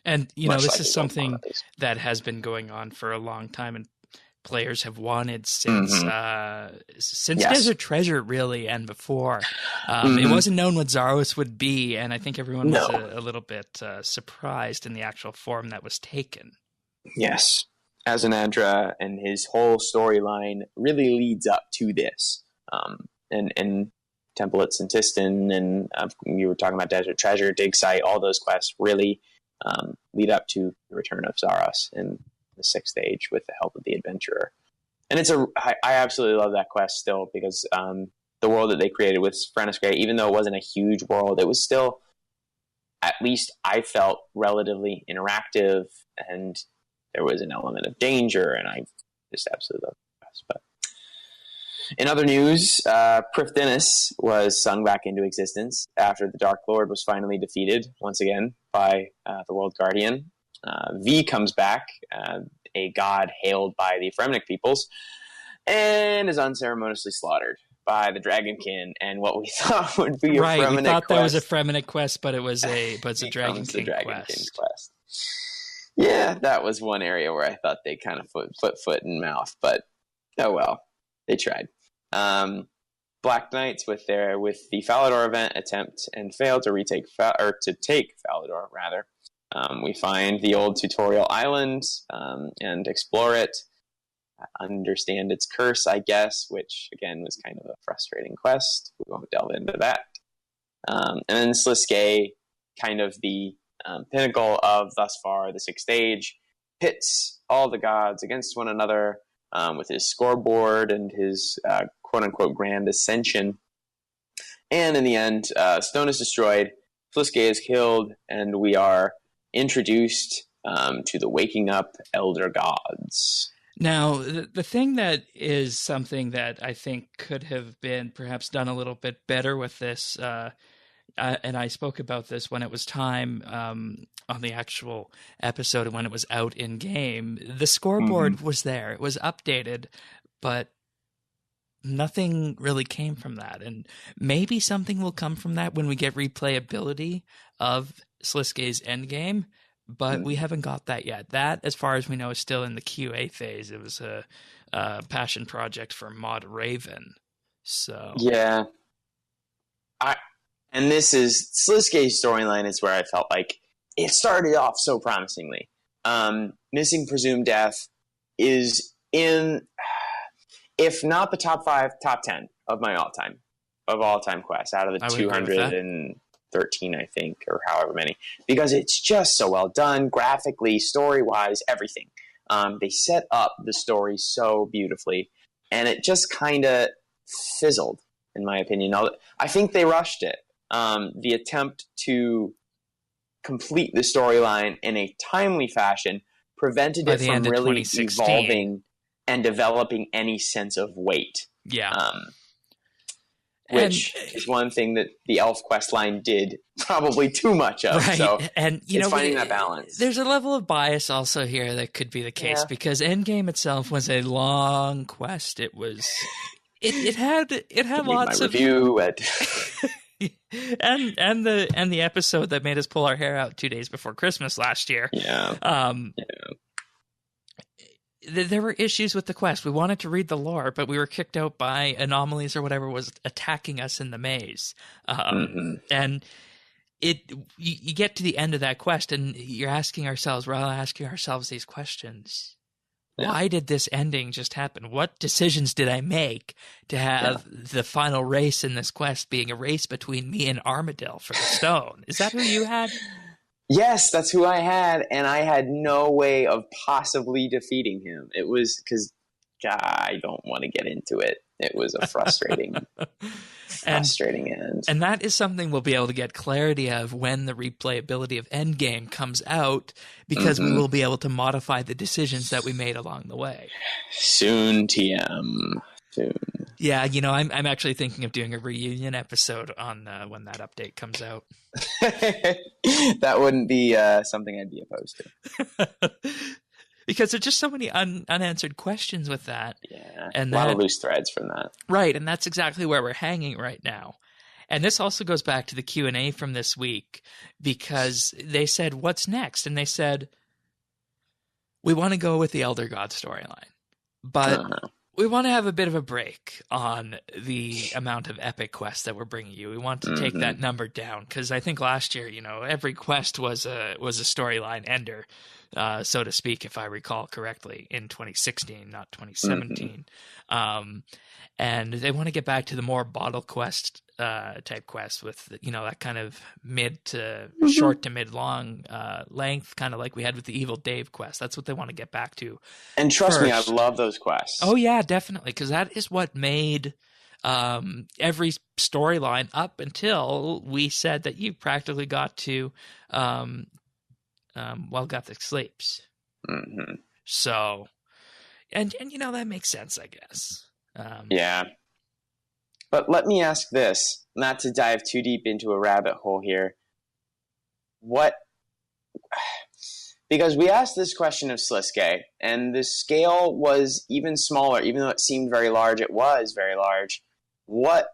And, this is something that has been going on for a long time, and players have wanted since Desert Treasure, really, and before. It wasn't known what Zaros would be, and I think everyone was a little bit surprised in the actual form that was taken. Yes. Azanadra and his whole storyline really leads up to this. And Temple at Santistan, and you were talking about Desert Treasure, Dig Site, all those quests really lead up to the return of Zaros in the Sixth Age with the help of the Adventurer. And I absolutely love that quest still, because the world that they created with Frennis Grey, even though it wasn't a huge world, it was still, at least I felt, relatively interactive, and there was an element of danger, and I just absolutely love the quest. But in other news, Prifddinas was sung back into existence after the Dark Lord was finally defeated once again by the World Guardian. V comes back, a god hailed by the Fremennik peoples, and is unceremoniously slaughtered by the Dragonkin, and what we thought would be a Fremennik quest. We thought that was a Fremennik quest, but it's a Dragonkin quest. Yeah, that was one area where I thought they kind of put foot in mouth, but oh well, they tried. Black Knights with the Falador event attempt and fail to take Falador rather. We find the old tutorial island and explore it, understand its curse, I guess, which again was kind of a frustrating quest. We won't delve into that. And then Sliskay, kind of the pinnacle of thus far the Sixth Age, pits all the gods against one another with his scoreboard and his quote-unquote grand ascension. And in the end, Stone is destroyed, Sliskay is killed, and we are introduced to the waking up elder gods. Now, the thing that is something that I think could have been perhaps done a little bit better with this, and I spoke about this when it was time on the actual episode and when it was out in game, the scoreboard was there. It was updated, but nothing really came from that. And maybe something will come from that when we get replayability of Sliskay's endgame, but we haven't got that yet. That, as far as we know, is still in the QA phase. It was a passion project for Mod Raven. So yeah, and this is Sliskay's storyline is where I felt like it started off so promisingly. Missing Presumed Death is in, if not the top 5, top 10 of my all-time quests out of the 213, I think, or however many, because it's just so well done, graphically, story-wise, everything. They set up the story so beautifully, and it just kind of fizzled. in my opinion. I think they rushed it. The attempt to complete the storyline in a timely fashion prevented it from really evolving and developing any sense of weight. Yeah. Which is one thing that the Elf quest line did probably too much of. Right. So and it's finding that balance. There's a level of bias also here that could be the case because Endgame itself was a long quest. It was it had lots of review and the episode that made us pull our hair out 2 days before Christmas last year. Yeah. There were issues with the quest. We wanted to read the lore, but we were kicked out by anomalies or whatever was attacking us in the maze. And you get to the end of that quest, and we're all asking ourselves these questions. Yeah. Why did this ending just happen? What decisions did I make to have the final race in this quest being a race between me and Armadale for the stone? Is that who you had? Yes, that's who I had, and I had no way of possibly defeating him. It was because, I don't want to get into it. It was a frustrating end. And that is something we'll be able to get clarity of when the replayability of Endgame comes out, because we will be able to modify the decisions that we made along the way. Soon, TM. Soon. Yeah, I'm actually thinking of doing a reunion episode on when that update comes out. That wouldn't be something I'd be opposed to. Because there's just so many unanswered questions with that. Yeah, and a lot of loose threads from that. Right, and that's exactly where we're hanging right now. And this also goes back to the Q&A from this week, because they said, what's next? And they said, we want to go with the Elder God storyline, but we want to have a bit of a break on the amount of epic quests that we're bringing you. We want to take that number down, because I think last year, every quest was a storyline ender, so to speak, if I recall correctly, in 2016, not 2017. And they want to get back to the more bottle quest type quest with, that kind of mid to short to mid long length, kind of like we had with the Evil Dave quest. That's what they want to get back to. And trust me, I love those quests. Oh yeah, definitely, because that is what made every storyline up until we said that you practically got to Gothic Sleeps. So, and that makes sense, I guess. Yeah. But let me ask this, not to dive too deep into a rabbit hole here. Because we asked this question of Sliske, and the scale was even smaller. Even though it seemed very large, it was very large. What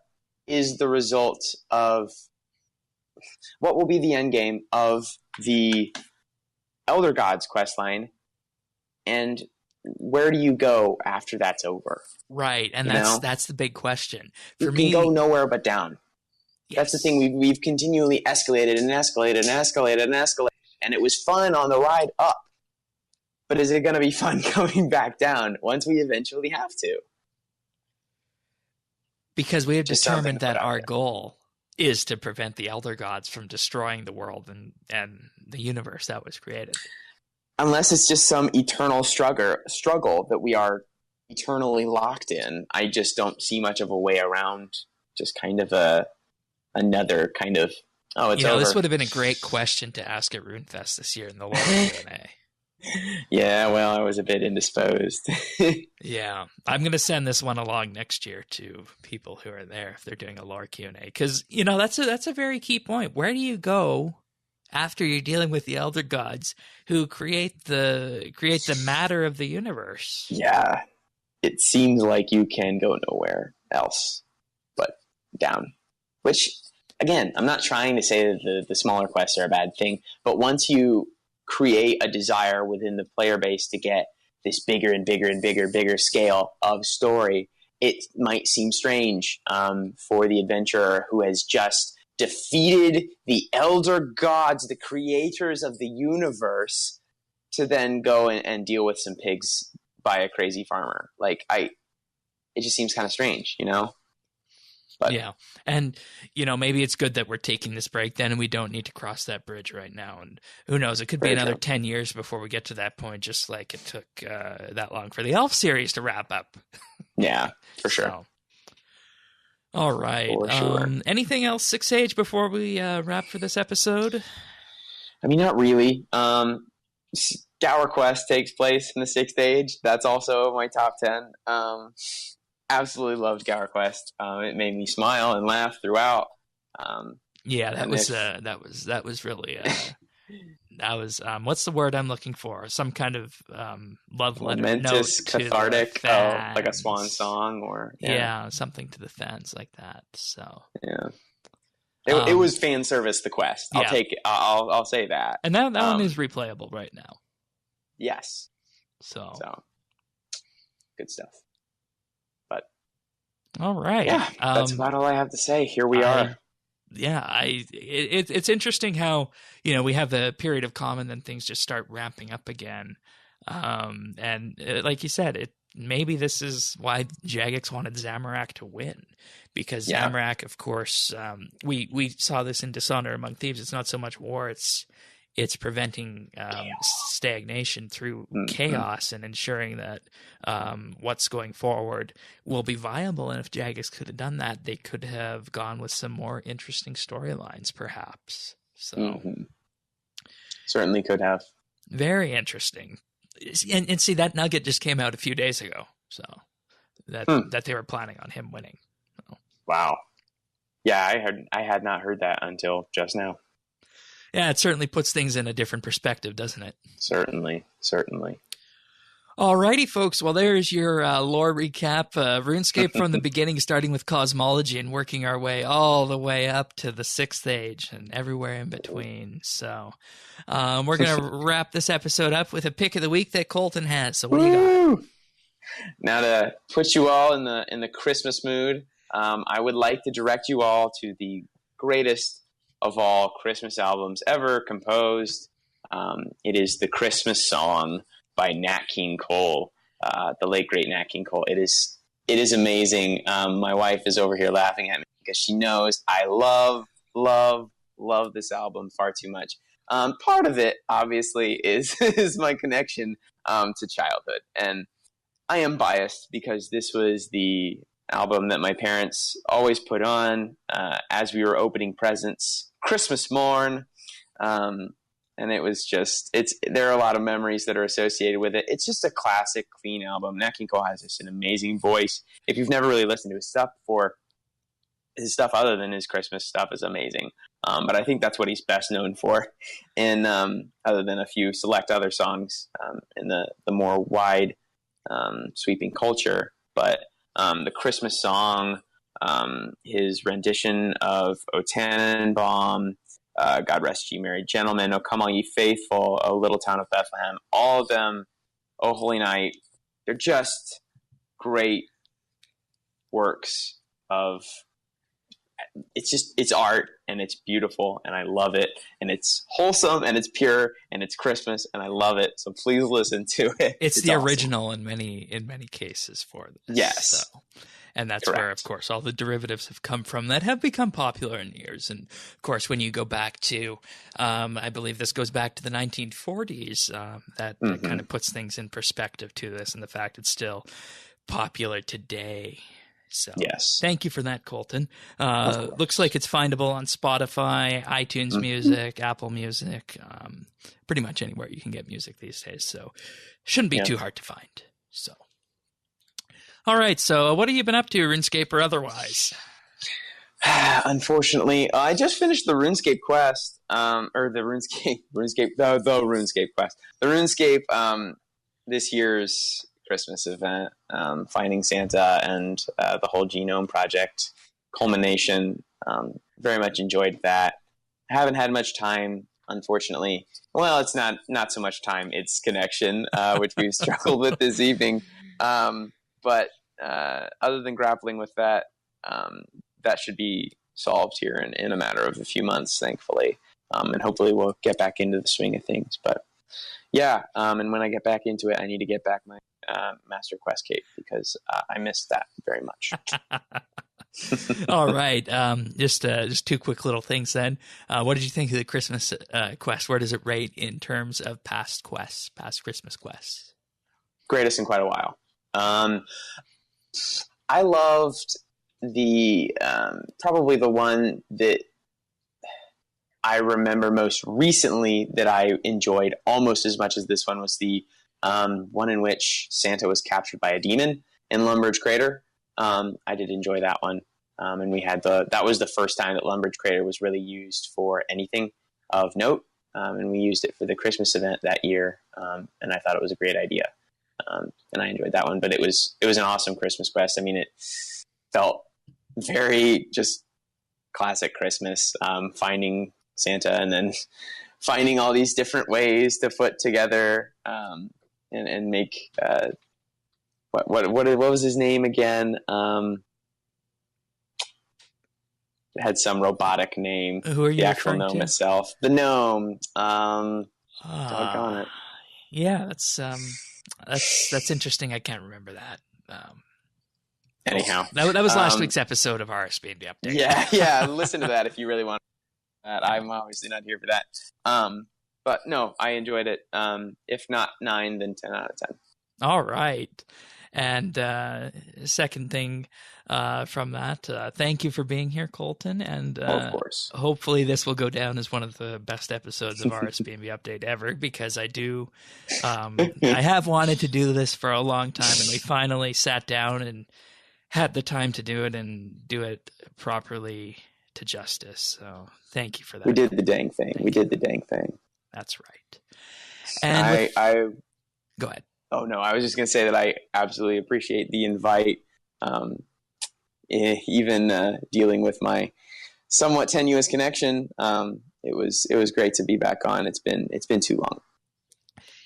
is the result of, what will be the end game of the Elder Gods questline, and where do you go after that's over? Right, and that's the big question. For me, you can go nowhere but down. Yes. That's the thing. We've continually escalated and escalated and escalated and escalated, and it was fun on the ride up. But is it going to be fun coming back down once we eventually have to? Because we have determined that our goal is to prevent the Elder Gods from destroying the world and the universe that was created. Unless it's just some eternal struggle that we are eternally locked in, I just don't see much of a way around. Just kind of another kind of, it's over. This would have been a great question to ask at RuneFest this year in the lore Q&A. Yeah, well, I was a bit indisposed. Yeah, I'm going to send this one along next year to people who are there if they're doing a lore Q&A, because that's a very key point. Where do you go after you're dealing with the Elder Gods who create the matter of the universe? Yeah, it seems like you can go nowhere else but down. Which, again, I'm not trying to say that the smaller quests are a bad thing, but once you create a desire within the player base to get this bigger and bigger and bigger scale of story, it might seem strange for the adventurer who has just defeated the Elder Gods, the creators of the universe, to then go and deal with some pigs by a crazy farmer. It just seems kind of strange, But, yeah. And, maybe it's good that we're taking this break then, and we don't need to cross that bridge right now. And who knows, it could be another 10 years before we get to that point, just like it took that long for the Elf series to wrap up. Yeah, for sure. All right. for sure. Anything else, Six Age, before we wrap for this episode? I mean, not really. Gower Quest takes place in the Sixth Age. That's also my top 10. Absolutely loved Gower Quest. It made me smile and laugh throughout. Yeah, that was really that was what's the word I'm looking for? Some kind of love letter, momentous, note, cathartic, to the fans. like a swan song, or yeah, something to the fans like that. So yeah, it was fan service. The quest, I'll take it. I'll say that. And that one is replayable right now. Yes. So good stuff. But all right, yeah, that's about all I have to say. Here we are. Yeah, it's interesting how, you know, we have the period of calm and then things just start ramping up again. And like you said, maybe this is why Jagex wanted Zamorak to win, because Zamorak, of course, we saw this in Dishonor Among Thieves. It's not so much war; it's preventing stagnation through chaos and ensuring that what's going forward will be viable. And if Jagex could have done that, they could have gone with some more interesting storylines, perhaps. So certainly could have. Very interesting. And see, that nugget just came out a few days ago, so that they were planning on him winning. So. Wow. Yeah, I had not heard that until just now. Yeah, it certainly puts things in a different perspective, doesn't it? Certainly. Alrighty, folks. Well, there's your lore recap. RuneScape from the beginning, starting with Cosmology and working our way all the way up to the Sixth Age and everywhere in between. So we're going to wrap this episode up with a pick of the week that Colton has. So what do you got? Now, to put you all in the Christmas mood, I would like to direct you all to the greatest of all Christmas albums ever composed. It is The Christmas Song by Nat King Cole, the late great Nat King Cole. It is amazing. My wife is over here laughing at me because she knows I love this album far too much. Part of it, obviously, is my connection to childhood, and I am biased because this was the album that my parents always put on as we were opening presents Christmas morn. And it was just, there are a lot of memories that are associated with it. It's just a classic, clean album. Nat King Cole has just an amazing voice. If you've never really listened to his stuff before, his stuff other than his Christmas stuff is amazing. But I think that's what he's best known for. And other than a few select other songs in the more wide sweeping culture. But the Christmas Song, his rendition of O Tannenbaum, God Rest Ye Merry Gentlemen, O Come All Ye Faithful, O Little Town of Bethlehem, all of them, O Holy Night, they're just great works of, it's art, and it's beautiful, and I love it, and it's wholesome, and it's pure, and it's Christmas, and I love it, so please listen to it. It's the awesome original in many cases for this. Yes. So. And that's Correct. Where, of course, all the derivatives have come from that have become popular in years. And, of course, when you go back to, I believe this goes back to the 1940s, that kind of puts things in perspective to this and the fact it's still popular today. So yes. Thank you for that, Colton. Looks like it's findable on Spotify, iTunes Music, Apple Music, pretty much anywhere you can get music these days. So shouldn't be too hard to find. So. All right, so what have you been up to, RuneScape or otherwise? Unfortunately, I just finished the RuneScape quest, or the RuneScape quest. The RuneScape, this year's Christmas event, Finding Santa and the whole Genome Project culmination. Very much enjoyed that. I haven't had much time, unfortunately. Well, it's not so much time, it's connection, which we've struggled with this evening. But other than grappling with that, that should be solved here in a matter of a few months, thankfully. And hopefully we'll get back into the swing of things. But yeah, and when I get back into it, I need to get back my Master Quest cape because I missed that very much. All right. Just two quick little things then. What did you think of the Christmas quest? Where does it rate in terms of past Christmas quests? Greatest in quite a while. I loved the probably the one that I remember most recently that I enjoyed almost as much as this one was the one in which Santa was captured by a demon in Lumbridge Crater. I did enjoy that one. And we had that was the first time that Lumbridge Crater was really used for anything of note. And we used it for the Christmas event that year. And I thought it was a great idea. And I enjoyed that one, but it was an awesome Christmas quest. I mean, it felt very just classic Christmas, finding Santa and then finding all these different ways to put together, and make, what was his name again? It had some robotic name. Who are you the actual referring gnome to? itself. The gnome. Doggone it. Yeah, that's interesting. I can't remember that. Anyhow, that was last week's episode of RSBANDBUpdate. Yeah. Listen to that if you really want that. I'm obviously not here for that. But no, I enjoyed it. If not 9, then 10 out of 10. All right. And second thing from that, thank you for being here, Colton. And of course, hopefully this will go down as one of the best episodes of RSBANDBUpdate ever, because I have wanted to do this for a long time, and we finally sat down and had the time to do it and do it properly to justice. So thank you for that. We did the dang thing. The dang thing. That's right. And I go ahead. Oh no, I was just going to say that I absolutely appreciate the invite. Even dealing with my somewhat tenuous connection, it was great to be back on. It's been too long.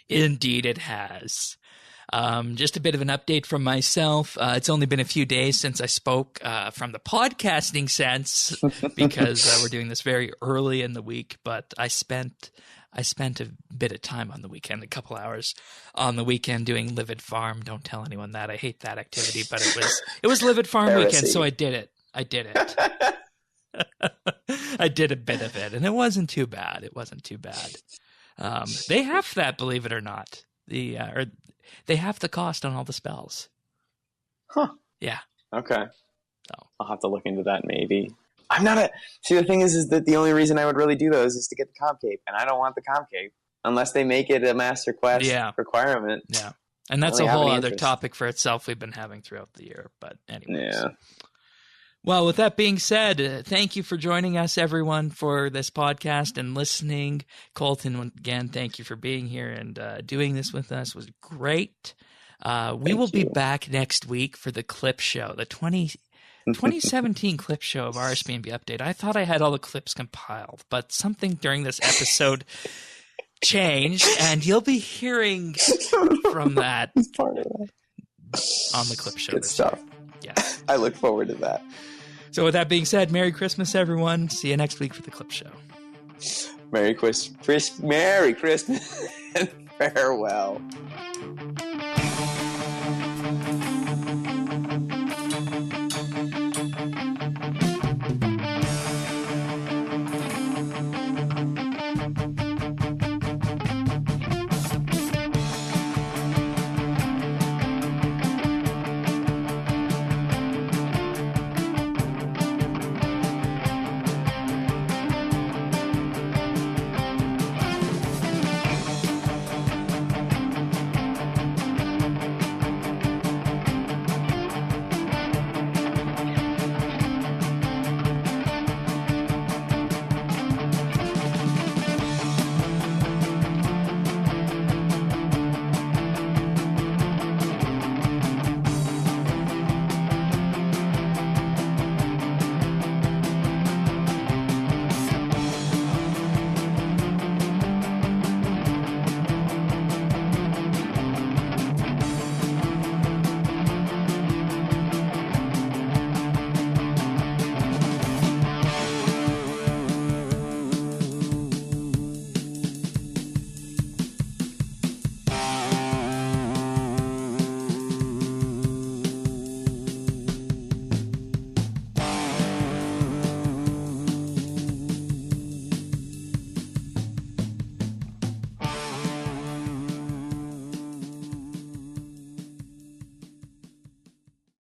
Indeed, it has. Just a bit of an update from myself. It's only been a few days since I spoke from the podcasting sense, because we're doing this very early in the week. But I spent a bit of time on the weekend, a couple hours on the weekend doing Livid Farm. Don't tell anyone that. I hate that activity, but it was Livid Farm weekend, so I did it. I did a bit of it, and it wasn't too bad. They have that, believe it or not. They have the cost on all the spells. Huh. Yeah. Okay. So I'll have to look into that maybe. I'm not see, the thing is that the only reason I would really do those is to get the comp cape, and I don't want the comp cape unless they make it a master quest requirement. Yeah. And that's a whole other topic for itself we've been having throughout the year. But anyways. Yeah. Well, with that being said, thank you for joining us, everyone, for this podcast and listening. Colton, again, thank you for being here and doing this with us. It was great. We will be back next week for the clip show, the 2017 clip show of RSBANDBUpdate. I thought I had all the clips compiled, but something during this episode changed, and you'll be hearing from that part of that on the clip show. Good stuff. Yes. I look forward to that. So with that being said, Merry Christmas, everyone. See you next week for the clip show. Merry Christmas, and farewell.